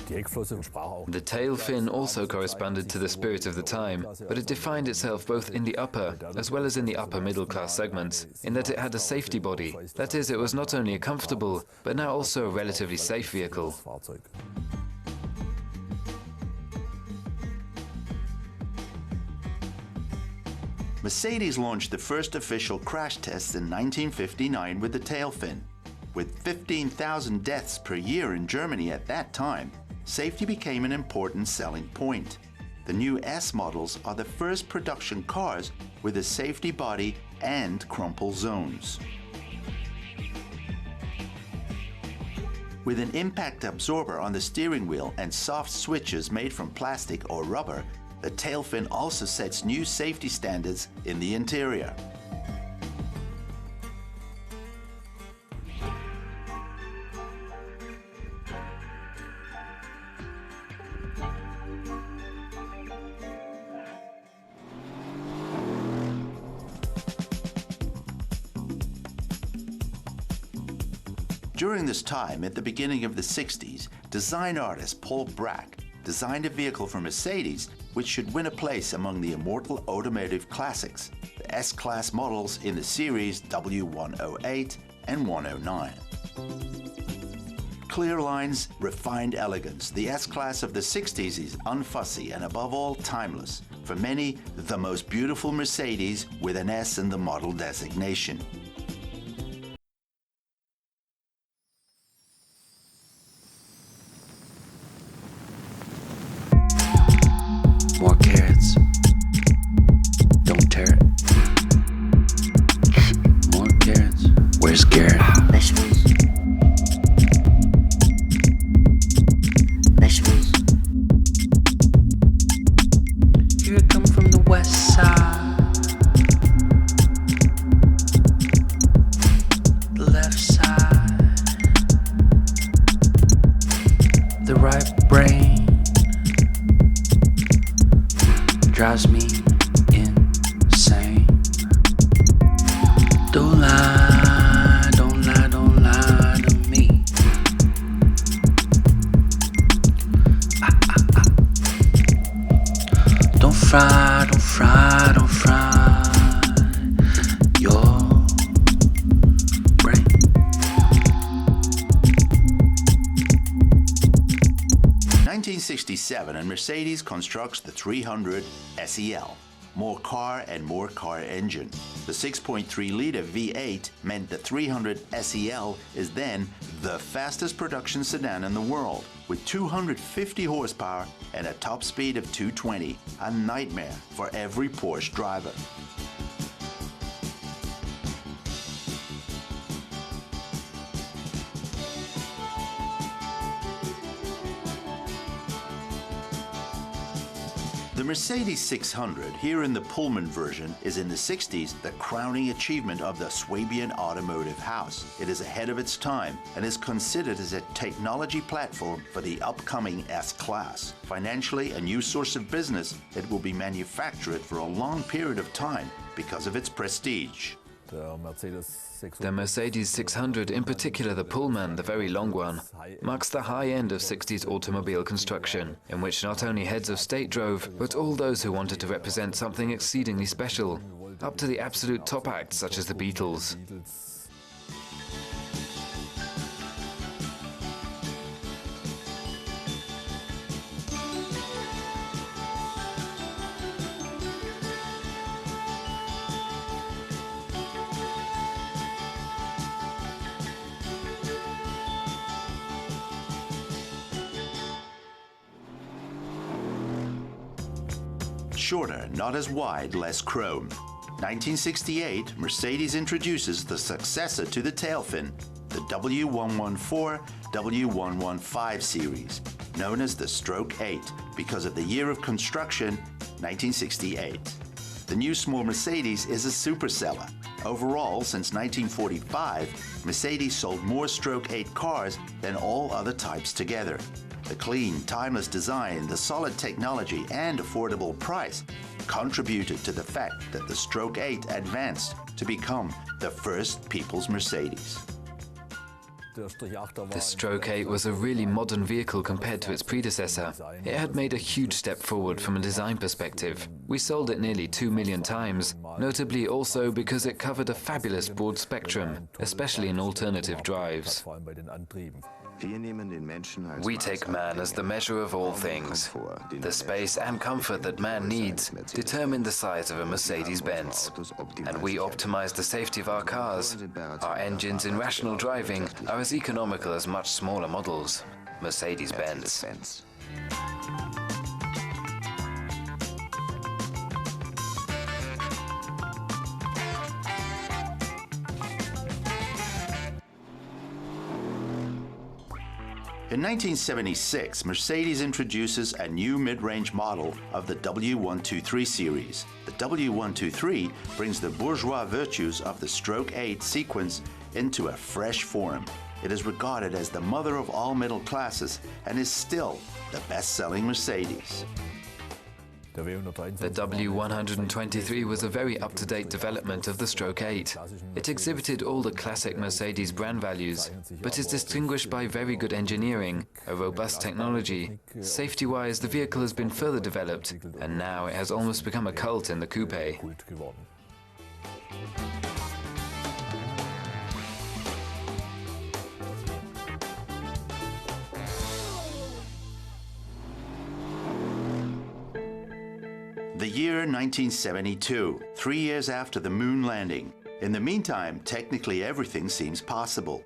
The tail fin also corresponded to the spirit of the time, but it defined itself both in the upper as well as in the upper middle class segments, in that it had a safety body. That is, it was not only a comfortable, but now also a relatively safe vehicle.
Mercedes launched the first official crash tests in 1959 with the tail fin. With 15,000 deaths per year in Germany at that time, safety became an important selling point. The new S models are the first production cars with a safety body and crumple zones. With an impact absorber on the steering wheel and soft switches made from plastic or rubber, the tail fin also sets new safety standards in the interior. During this time, at the beginning of the 60s, design artist Paul Bracq designed a vehicle for Mercedes which should win a place among the immortal automotive classics, the S-Class models in the series W108 and 109. Clear lines, refined elegance, the S-Class of the 60s is unfussy and above all timeless. For many, the most beautiful Mercedes with an S in the model designation.
More carrots. Don't tear it. More carrots. Where's Garrett? Vegetables. Vegetables. Here I come from the west side. The left side. The right brain drives me insane. Don't lie, don't lie
1967, and Mercedes constructs the 300 SEL. More car and more car engine. The 6.3-liter V8 meant the 300 SEL is then the fastest production sedan in the world, with 250 horsepower and a top speed of 220, a nightmare for every Porsche driver. The Mercedes 600, here in the Pullman version, is in the 60s the crowning achievement of the Swabian automotive house. It is ahead of its time and is considered as a technology platform for the upcoming S-Class. Financially a new source of business, it will be manufactured for a long period of time because of its prestige.
The Mercedes 600, in particular the Pullman, the very long one, marks the high end of 60s automobile construction, in which not only heads of state drove, but all those who wanted to represent something exceedingly special, up to the absolute top acts such as the Beatles.
Shorter, not as wide, less chrome. 1968, Mercedes introduces the successor to the tail fin, the W114, W115 series, known as the Stroke 8, because of the year of construction, 1968. The new small Mercedes is a superseller. Overall, since 1945, Mercedes sold more Stroke 8 cars than all other types together. The clean, timeless design, the solid technology, and affordable price contributed to the fact that the Stroke 8 advanced to become the first people's Mercedes.
The Stroke 8 was a really modern vehicle compared to its predecessor. It had made a huge step forward from a design perspective. We sold it nearly 2 million times, notably also because it covered a fabulous broad spectrum, especially in alternative drives.
We take man as the measure of all things. The space and comfort that man needs determine the size of a Mercedes-Benz. And we optimize the safety of our cars. Our engines in rational driving are as economical as much smaller models. Mercedes-Benz.
In 1976, Mercedes introduces a new mid-range model of the W123 series. The W123 brings the bourgeois virtues of the Stroke 8 sequence into a fresh form. It is regarded as the mother of all middle classes and is still the best-selling Mercedes.
The W123 was a very up-to-date development of the Stroke 8. It exhibited all the classic Mercedes brand values, but is distinguished by very good engineering, a robust technology. Safety-wise, the vehicle has been further developed, and now it has almost become a cult in the coupe.
The year 1972, 3 years after the moon landing. In the meantime, technically everything seems possible.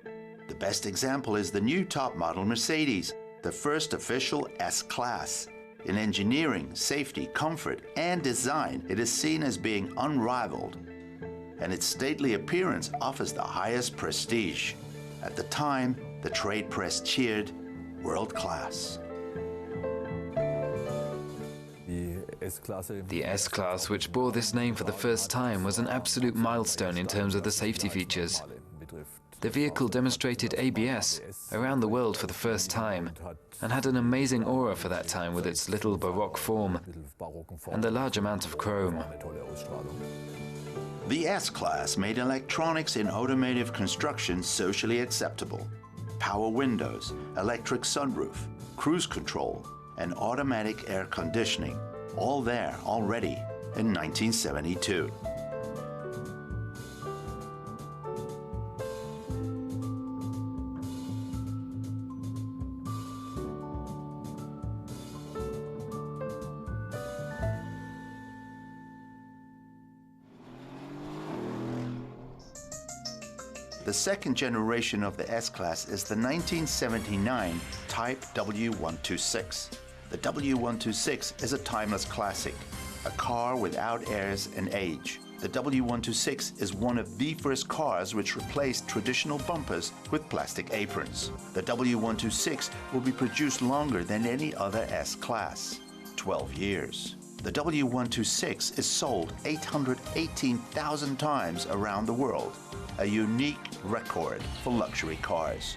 The best example is the new top model Mercedes, the first official S-Class. In engineering, safety, comfort, and design, it is seen as being unrivaled, and its stately appearance offers the highest prestige. At the time, the trade press cheered, world class.
The S-Class, which bore this name for the first time, was an absolute milestone in terms of the safety features. The vehicle demonstrated ABS around the world for the first time and had an amazing aura for that time with its little Baroque form and the large amount of chrome.
The S-Class made electronics in automotive construction socially acceptable. Power windows, electric sunroof, cruise control, and automatic air conditioning. All there already in 1972. The second generation of the S-Class is the 1979 Type W126. The W126 is a timeless classic, a car without airs and age. The W126 is one of the first cars which replaced traditional bumpers with plastic aprons. The W126 will be produced longer than any other S-Class, 12 years. The W126 is sold 818,000 times around the world, a unique record for luxury cars.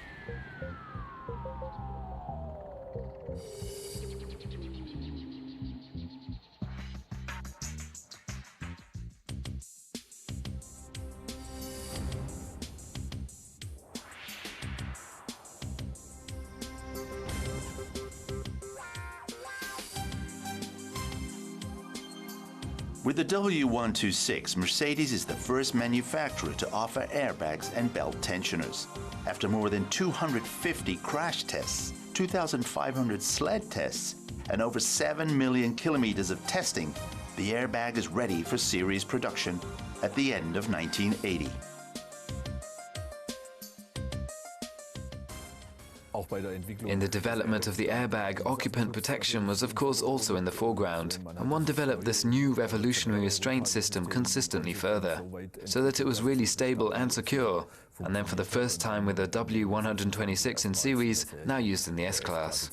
With the W126, Mercedes is the first manufacturer to offer airbags and belt tensioners. After more than 250 crash tests, 2,500 sled tests, and over 7 million kilometers of testing, the airbag is ready for series production at the end of 1980.
In the development of the airbag, occupant protection was of course also in the foreground, and one developed this new revolutionary restraint system consistently further, so that it was really stable and secure, and then for the first time with the W126 in series, now used in the S-Class.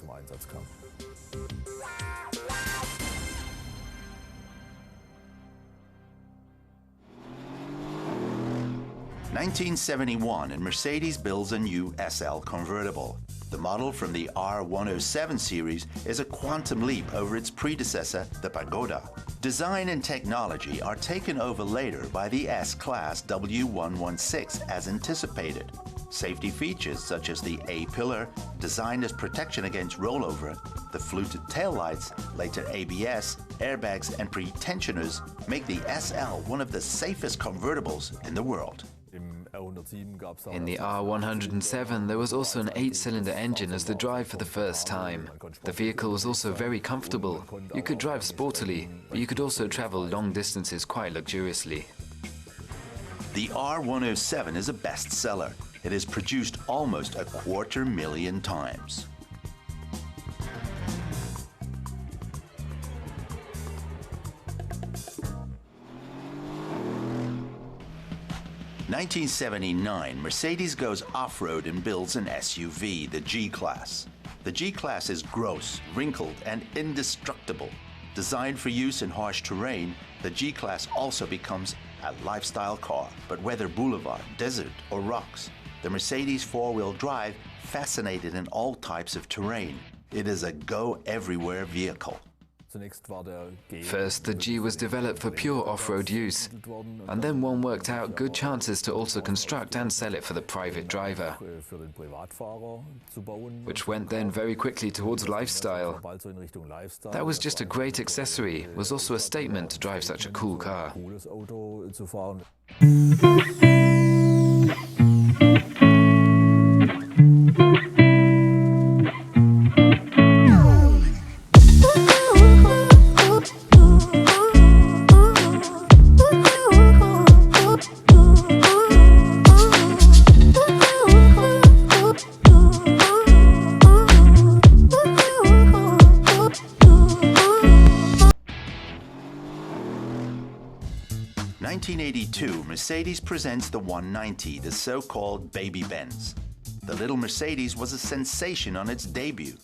1971, and Mercedes builds a new SL convertible. The model from the R107 series is a quantum leap over its predecessor, the Pagoda. Design and technology are taken over later by the S-Class W116 as anticipated. Safety features such as the A-pillar, designed as protection against rollover, the fluted taillights, later ABS, airbags and pre-tensioners make the SL one of the safest convertibles in the world.
In the R107, there was also an 8-cylinder engine as the drive for the first time. The vehicle was also very comfortable. You could drive sportily, but you could also travel long distances quite luxuriously.
The R107 is a bestseller. It is produced almost 250,000 times. In 1979, Mercedes goes off-road and builds an SUV, the G-Class. The G-Class is gross, wrinkled, and indestructible. Designed for use in harsh terrain, the G-Class also becomes a lifestyle car, but whether boulevard, desert, or rocks, the Mercedes four-wheel drive fascinated in all types of terrain. It is a go-everywhere vehicle.
First, the G was developed for pure off-road use, and then one worked out good chances to also construct and sell it for the private driver, which went then very quickly towards lifestyle. That was just a great accessory, was also a statement to drive such a cool car.
1982, Mercedes presents the 190, the so-called Baby Benz. The little Mercedes was a sensation on its debut.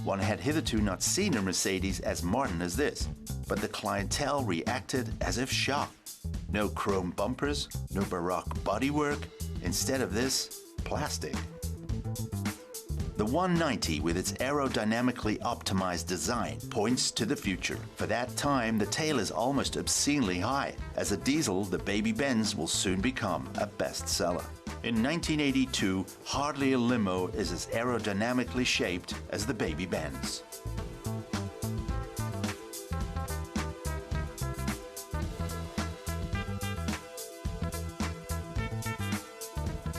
One had hitherto not seen a Mercedes as modern as this, but the clientele reacted as if shocked. No chrome bumpers, no Baroque bodywork, instead of this, plastic. The 190, with its aerodynamically optimized design, points to the future. For that time, the tail is almost obscenely high. As a diesel, the Baby Benz will soon become a bestseller. In 1982, hardly a limo is as aerodynamically shaped as the Baby Benz.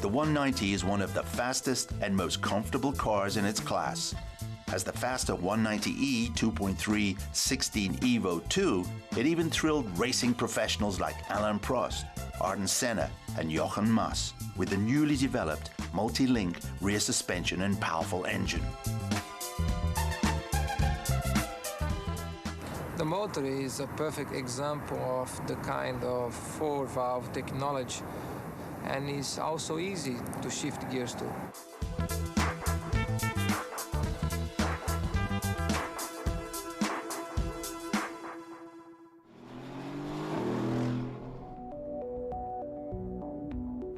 The 190 is one of the fastest and most comfortable cars in its class. As the faster 190e 2.3 16 Evo 2, it even thrilled racing professionals like Alain Prost. Ayrton Senna and Jochen Mass with the newly developed multi-link rear suspension and powerful engine.
The motor is a perfect example of the kind of four-valve technology, and is also easy to shift gears to.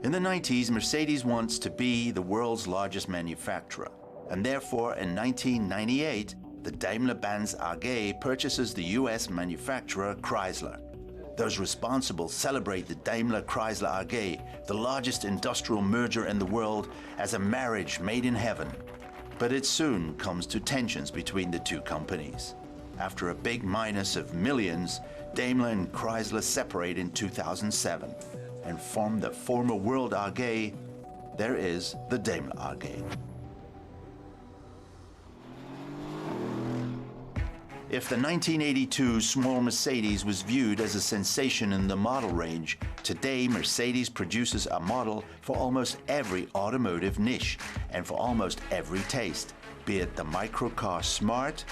In the 90s, Mercedes wants to be the world's largest manufacturer, and therefore in 1998, the Daimler-Benz AG purchases the US manufacturer Chrysler. Those responsible celebrate the Daimler-Chrysler AG, the largest industrial merger in the world, as a marriage made in heaven. But it soon comes to tensions between the two companies. After a big minus of millions, Daimler and Chrysler separate in 2007 and form the former World AG. There is the Daimler AG. If the 1982 small Mercedes was viewed as a sensation in the model range, today Mercedes produces a model for almost every automotive niche and for almost every taste, be it the microcar Smart,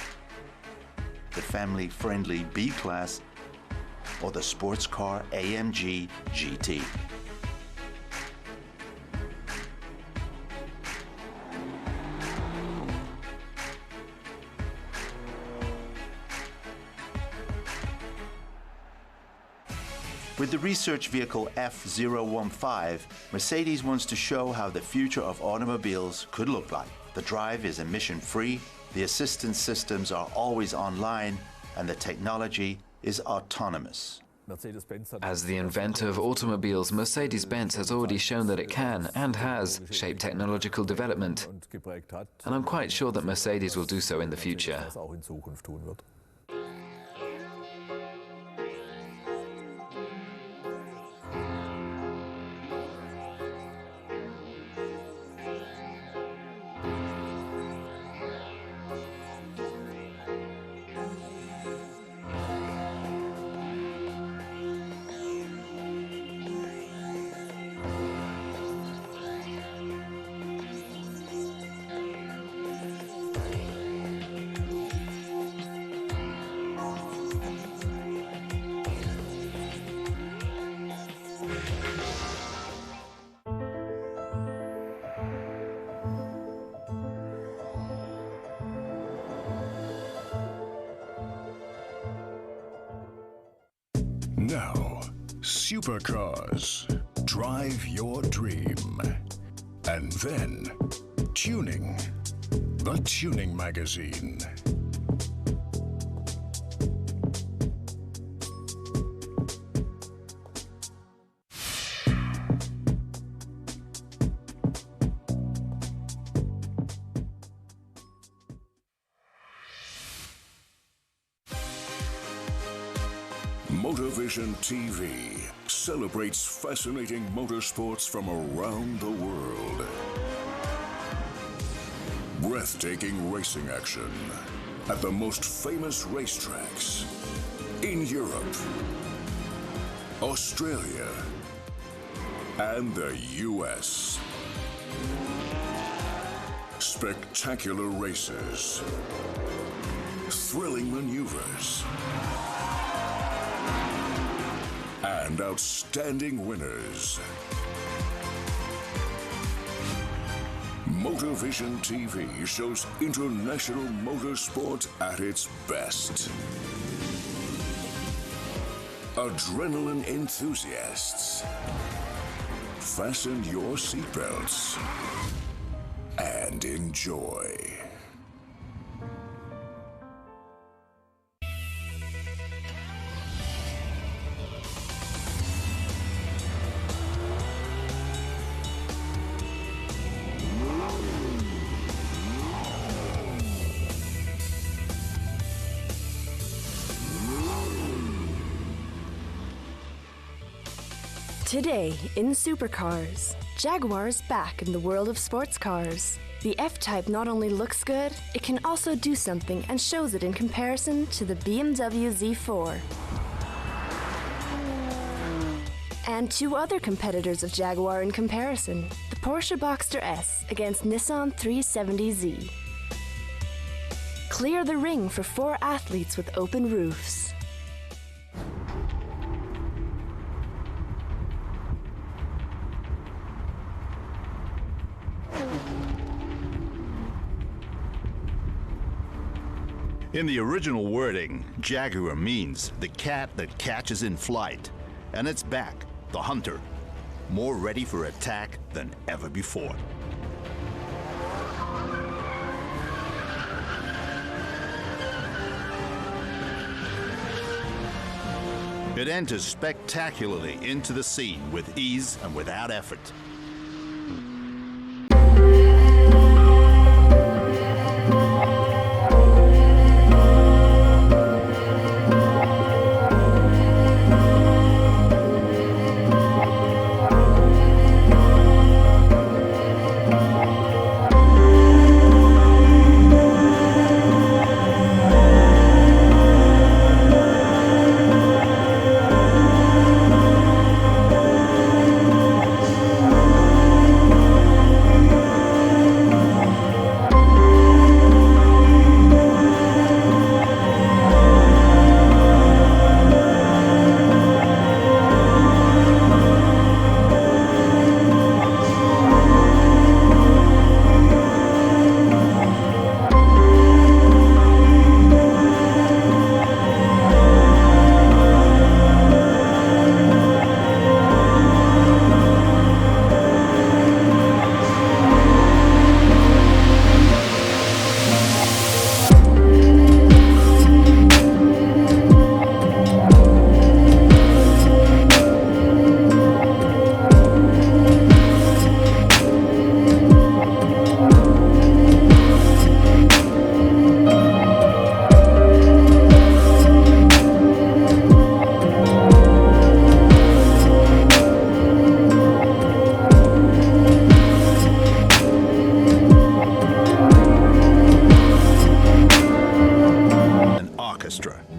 the family-friendly B-Class, or the sports car AMG GT. With the research vehicle F015, Mercedes wants to show how the future of automobiles could look like. The drive is emission-free, the assistance systems are always online, and the technology is autonomous.
As the inventor of automobiles, Mercedes-Benz has already shown that it can, and has, shaped technological development. And I'm quite sure that Mercedes will do so in the future.
Now, supercars. Drive your dream. And then, tuning. The Tuning Magazine. Motorvision TV celebrates fascinating motorsports from around the world. Breathtaking racing action at the most famous racetracks in Europe, Australia, and the US. Spectacular races, thrilling maneuvers, and outstanding winners. Motorvision TV shows international motorsport at its best. Adrenaline enthusiasts, fasten your seatbelts and enjoy.
Today in Supercars, Jaguar's back in the world of sports cars. The F-Type not only looks good, it can also do something and shows it in comparison to the BMW Z4. And two other competitors of Jaguar in comparison, the Porsche Boxster S against Nissan 370Z. Clear the ring for 4 athletes with open roofs.
In the original wording, Jaguar means the cat that catches in flight, and it's back, the hunter, more ready for attack than ever before. It enters spectacularly into the scene with ease and without effort.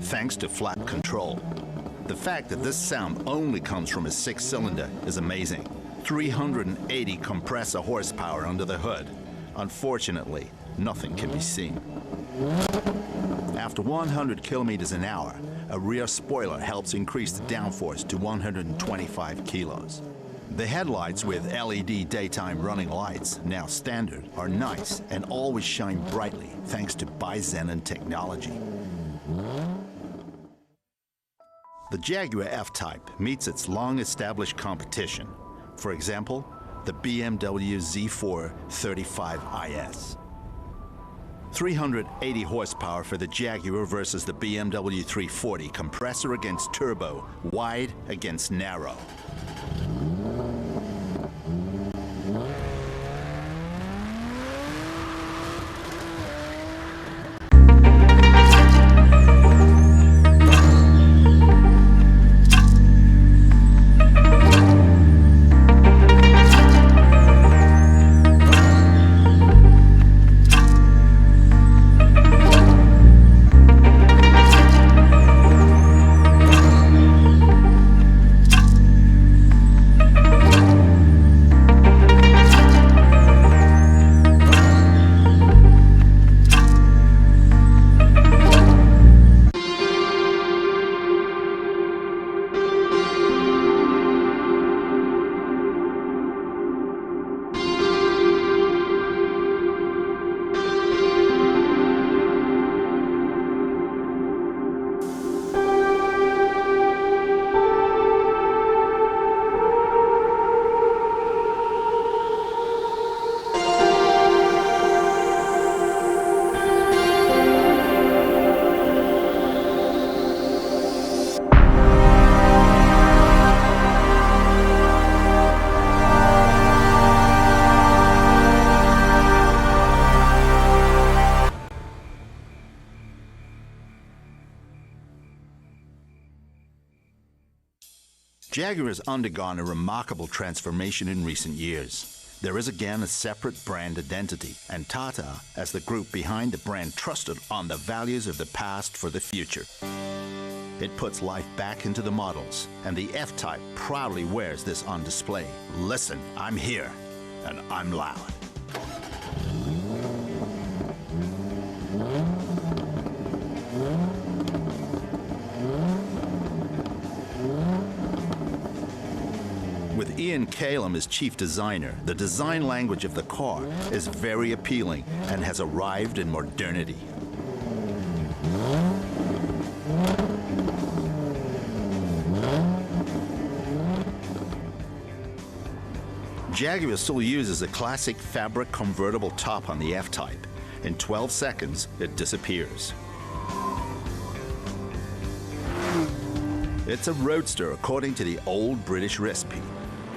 Thanks to flap control. The fact that this sound only comes from a 6-cylinder is amazing. 380 compressor horsepower under the hood. Unfortunately, nothing can be seen. After 100 kilometers an hour, a rear spoiler helps increase the downforce to 125 kilos. The headlights with LED daytime running lights, now standard, are nice and always shine brightly thanks to bi-xenon technology. The Jaguar F-Type meets its long-established competition. For example, the BMW Z4 35IS. 380 horsepower for the Jaguar versus the BMW 340, compressor against turbo, wide against narrow. Jaguar has undergone a remarkable transformation in recent years. There is again a separate brand identity, and Tata, as the group behind the brand, trusted on the values of the past for the future. It puts life back into the models, and the F-Type proudly wears this on display. Listen, I'm here, and I'm loud. With Ian Calum as chief designer, the design language of the car is very appealing and has arrived in modernity. Jaguar still uses a classic fabric convertible top on the F-Type. In 12 seconds, it disappears. It's a roadster according to the old British recipe.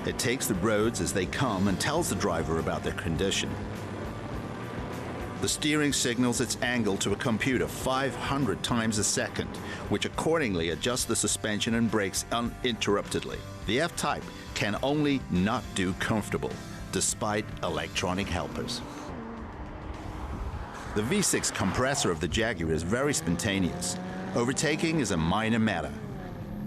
It takes the roads as they come and tells the driver about their condition. The steering signals its angle to a computer 500 times a second, which accordingly adjusts the suspension and brakes uninterruptedly. The F-Type can only not do comfortable, despite electronic helpers. The V6 compressor of the Jaguar is very spontaneous. Overtaking is a minor matter.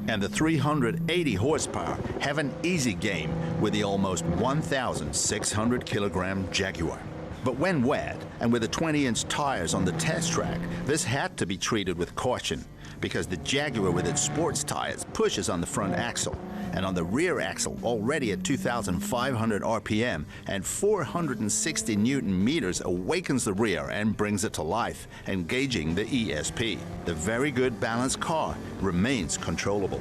And the 380 horsepower have an easy game with the almost 1,600 kilogram Jaguar. But when wet, and with the 20-inch tires on the test track, this had to be treated with caution, because the Jaguar with its sports tires pushes on the front axle, and on the rear axle, already at 2,500 RPM and 460 Newton meters, awakens the rear and brings it to life, engaging the ESP. The very good balanced car remains controllable.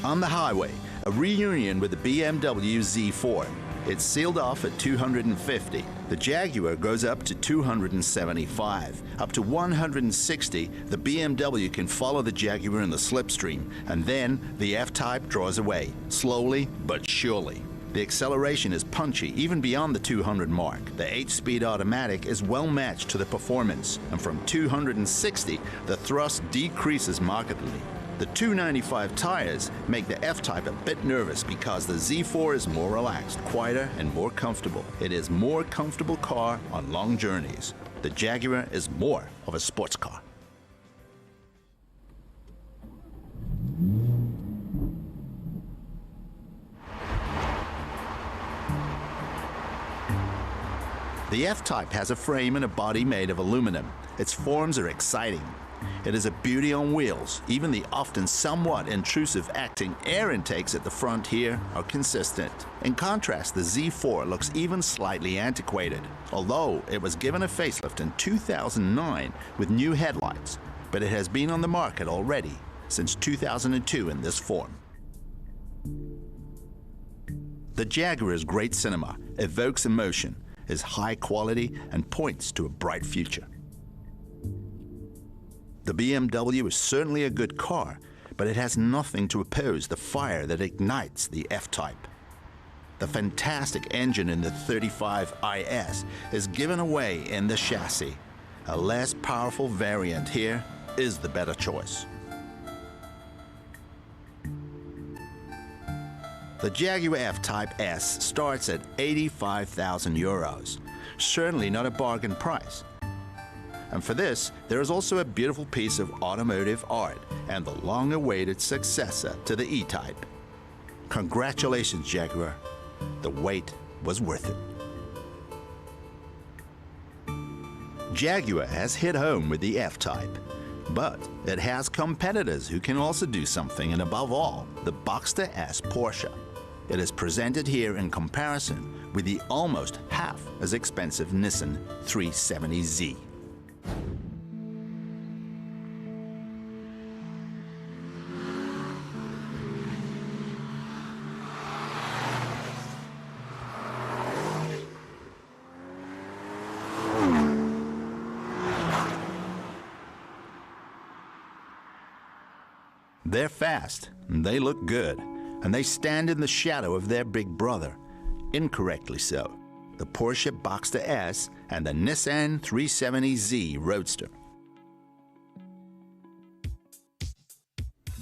On the highway, a reunion with the BMW Z4. It's sealed off at 250. The Jaguar goes up to 275. Up to 160, the BMW can follow the Jaguar in the slipstream, and then the F-Type draws away, slowly but surely. The acceleration is punchy even beyond the 200 mark. The 8-speed automatic is well matched to the performance, and from 260, the thrust decreases markedly. The 295 tires make the F-Type a bit nervous because the Z4 is more relaxed, quieter, and more comfortable. It is a more comfortable car on long journeys. The Jaguar is more of a sports car. The F-Type has a frame and a body made of aluminum. Its forms are exciting. It is a beauty on wheels. Even the often somewhat intrusive acting air intakes at the front here are consistent. In contrast, the Z4 looks even slightly antiquated, although it was given a facelift in 2009 with new headlights, but it has been on the market already since 2002 in this form. The Jaguar is great cinema, evokes emotion, is high quality, and points to a bright future. The BMW is certainly a good car, but it has nothing to oppose the fire that ignites the F-Type. The fantastic engine in the 35IS is given away in the chassis. A less powerful variant here is the better choice. The Jaguar F-Type S starts at 85,000 euros. Certainly not a bargain price. And for this, there is also a beautiful piece of automotive art and the long-awaited successor to the E-Type. Congratulations, Jaguar. The wait was worth it. Jaguar has hit home with the F-Type, but it has competitors who can also do something, and above all, the Boxster S Porsche. It is presented here in comparison with the almost half as expensive Nissan 370Z. They're fast, they look good, and they stand in the shadow of their big brother, incorrectly so, the Porsche Boxster S and the Nissan 370Z Roadster.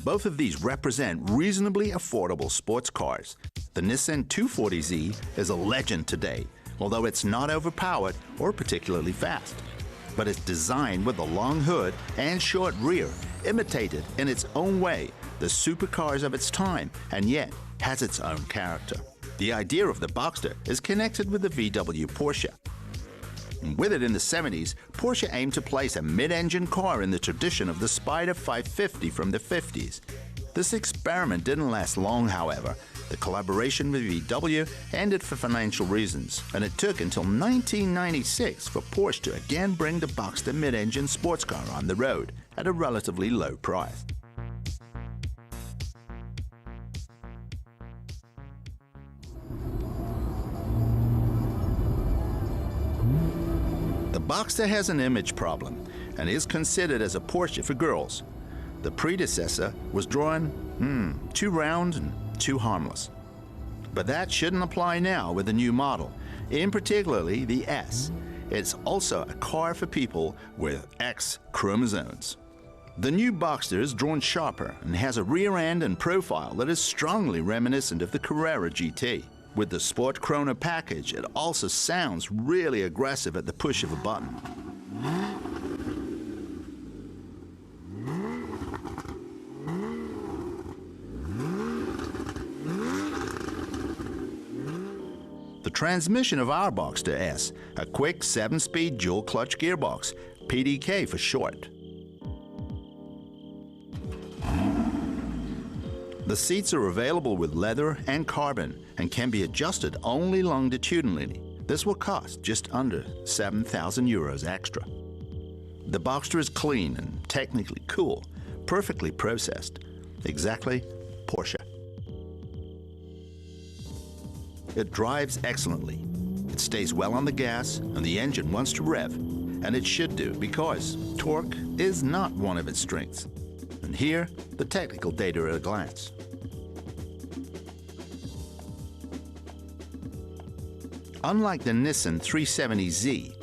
Both of these represent reasonably affordable sports cars. The Nissan 240Z is a legend today, although it's not overpowered or particularly fast. but it's designed with a long hood and short rear, imitated in its own way the supercars of its time, and yet has its own character. The idea of the Boxster is connected with the VW Porsche. With it in the 70s, Porsche aimed to place a mid-engine car in the tradition of the Spider 550 from the 50s. This experiment didn't last long, however. The collaboration with VW ended for financial reasons, and it took until 1996 for Porsche to again bring the Boxster mid-engine sports car on the road at a relatively low price. The Boxster has an image problem and is considered as a Porsche for girls. The predecessor was drawn too round and too harmless. But that shouldn't apply now with the new model, in particularly the S. It's also a car for people with X chromosomes. The new Boxster is drawn sharper and has a rear end and profile that is strongly reminiscent of the Carrera GT. With the Sport Chrono package, it also sounds really aggressive at the push of a button. The transmission of our Boxster S, a quick 7-speed dual-clutch gearbox, PDK for short. The seats are available with leather and carbon and can be adjusted only longitudinally. This will cost just under 7,000 euros extra. The Boxster is clean and technically cool, perfectly processed. Exactly Porsche. It drives excellently. It stays well on the gas and the engine wants to rev, and it should do because torque is not one of its strengths. And here, the technical data at a glance. Unlike the Nissan 370Z,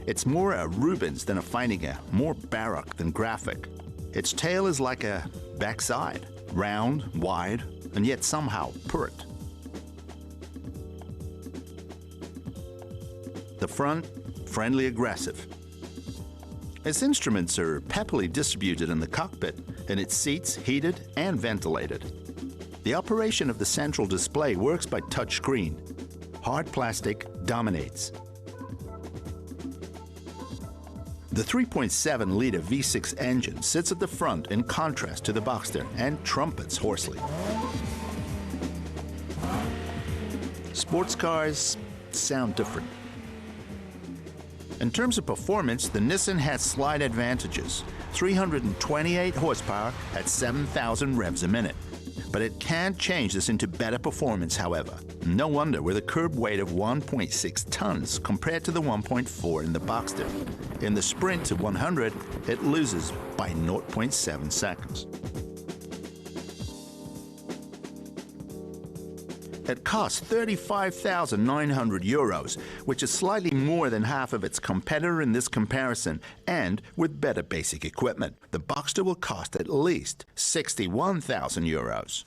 it's more a Rubens than a finding a more baroque than graphic. Its tail is like a backside, round, wide, and yet somehow pert. The front, friendly aggressive. Its instruments are peppily distributed in the cockpit, and its seats heated and ventilated. The operation of the central display works by touchscreen. Hard plastic dominates. The 3.7-liter V6 engine sits at the front in contrast to the Boxster and trumpets hoarsely. Sports cars sound different. In terms of performance, the Nissan has slight advantages. 328 horsepower at 7,000 revs a minute. But it can change this into better performance, however. No wonder with a curb weight of 1.6 tons compared to the 1.4 in the Boxster. In the sprint to 100, it loses by 0.7 seconds. It costs 35,900 euros, which is slightly more than half of its competitor in this comparison, and with better basic equipment. The Boxster will cost at least 61,000 euros.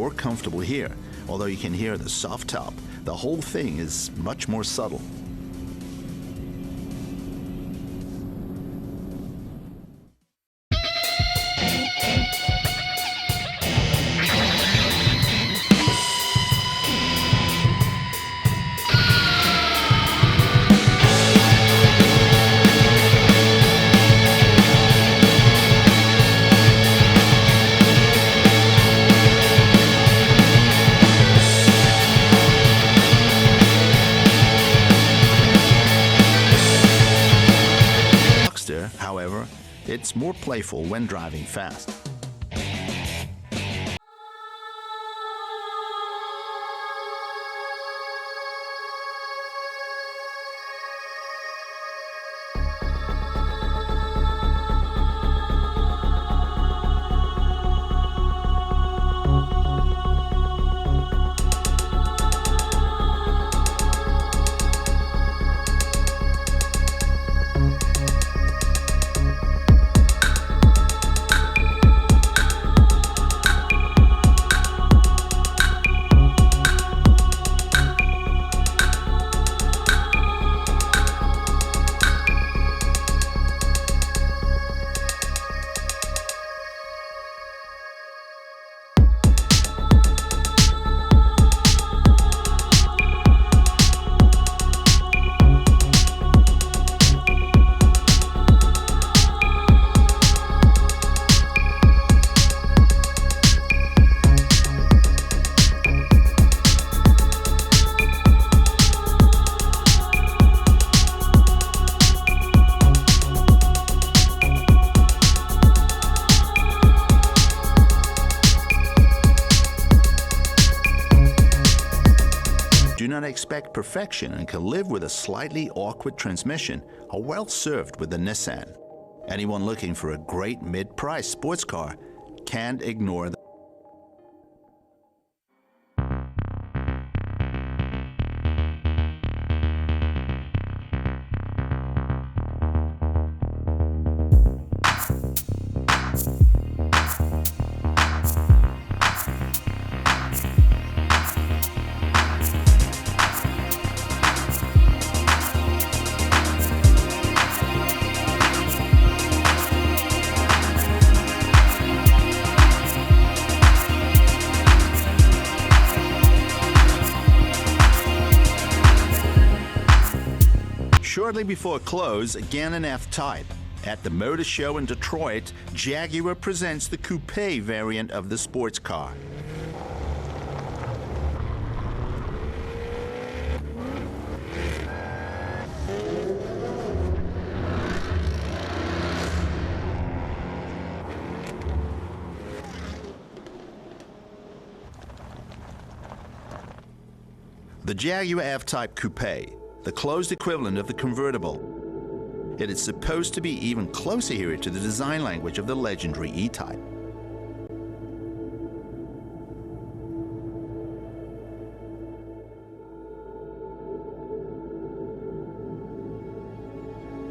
more comfortable here. Although you can hear the soft top, the whole thing is much more subtle. However, it's more playful when driving fast. Do not expect perfection and can live with a slightly awkward transmission are well served with the Nissan. Anyone looking for a great mid-price sports car can't ignore the Shortly before close, again an F-Type. At the Motor Show in Detroit, Jaguar presents the coupe variant of the sports car. The Jaguar F-Type Coupe, the closed equivalent of the convertible. It is supposed to be even closer here to the design language of the legendary E-Type.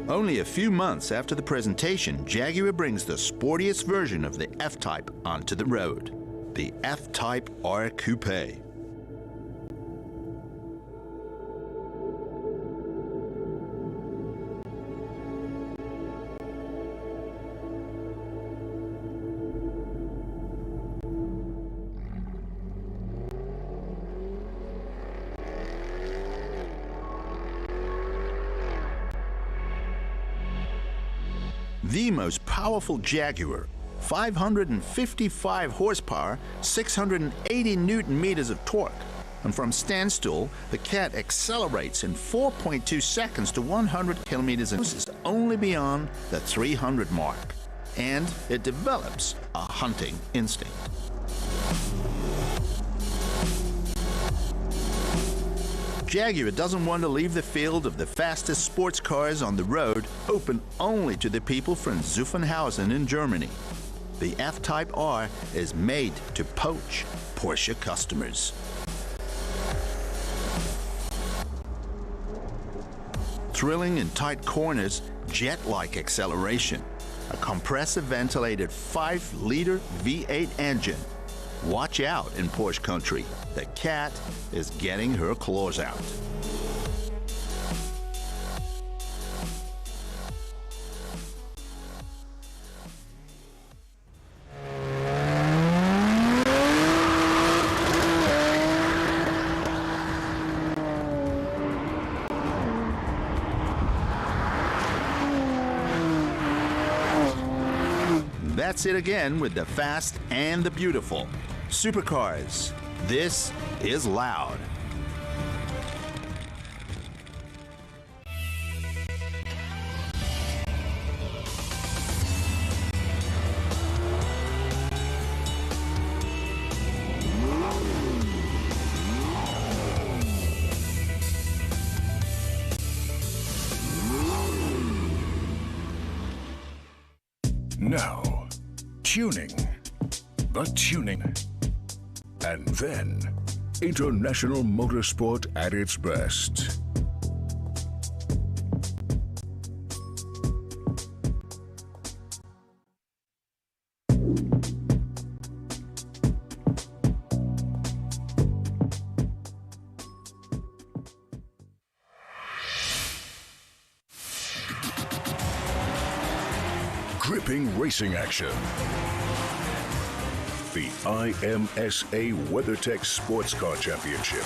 Only a few months after the presentation, Jaguar brings the sportiest version of the F-Type onto the road, the F-Type R Coupe. The most powerful Jaguar, 555 horsepower, 680 Newton meters of torque. And from standstill, the Cat accelerates in 4.2 seconds to 100 kilometers an hour, only beyond the 300 mark. And it develops a hunting instinct. Jaguar doesn't want to leave the field of the fastest sports cars on the road open only to the people from Zuffenhausen in Germany. The F-Type R is made to poach Porsche customers. Thrilling in tight corners, jet-like acceleration, a compressor ventilated 5-liter V8 engine, Watch out in Porsche country. The cat is getting her claws out. That's it again with the fast and the beautiful. Supercars. This is loud.
Now, tuning. The tuning. And then, international motorsport at its best. Gripping racing action. The IMSA WeatherTech Sports Car Championship.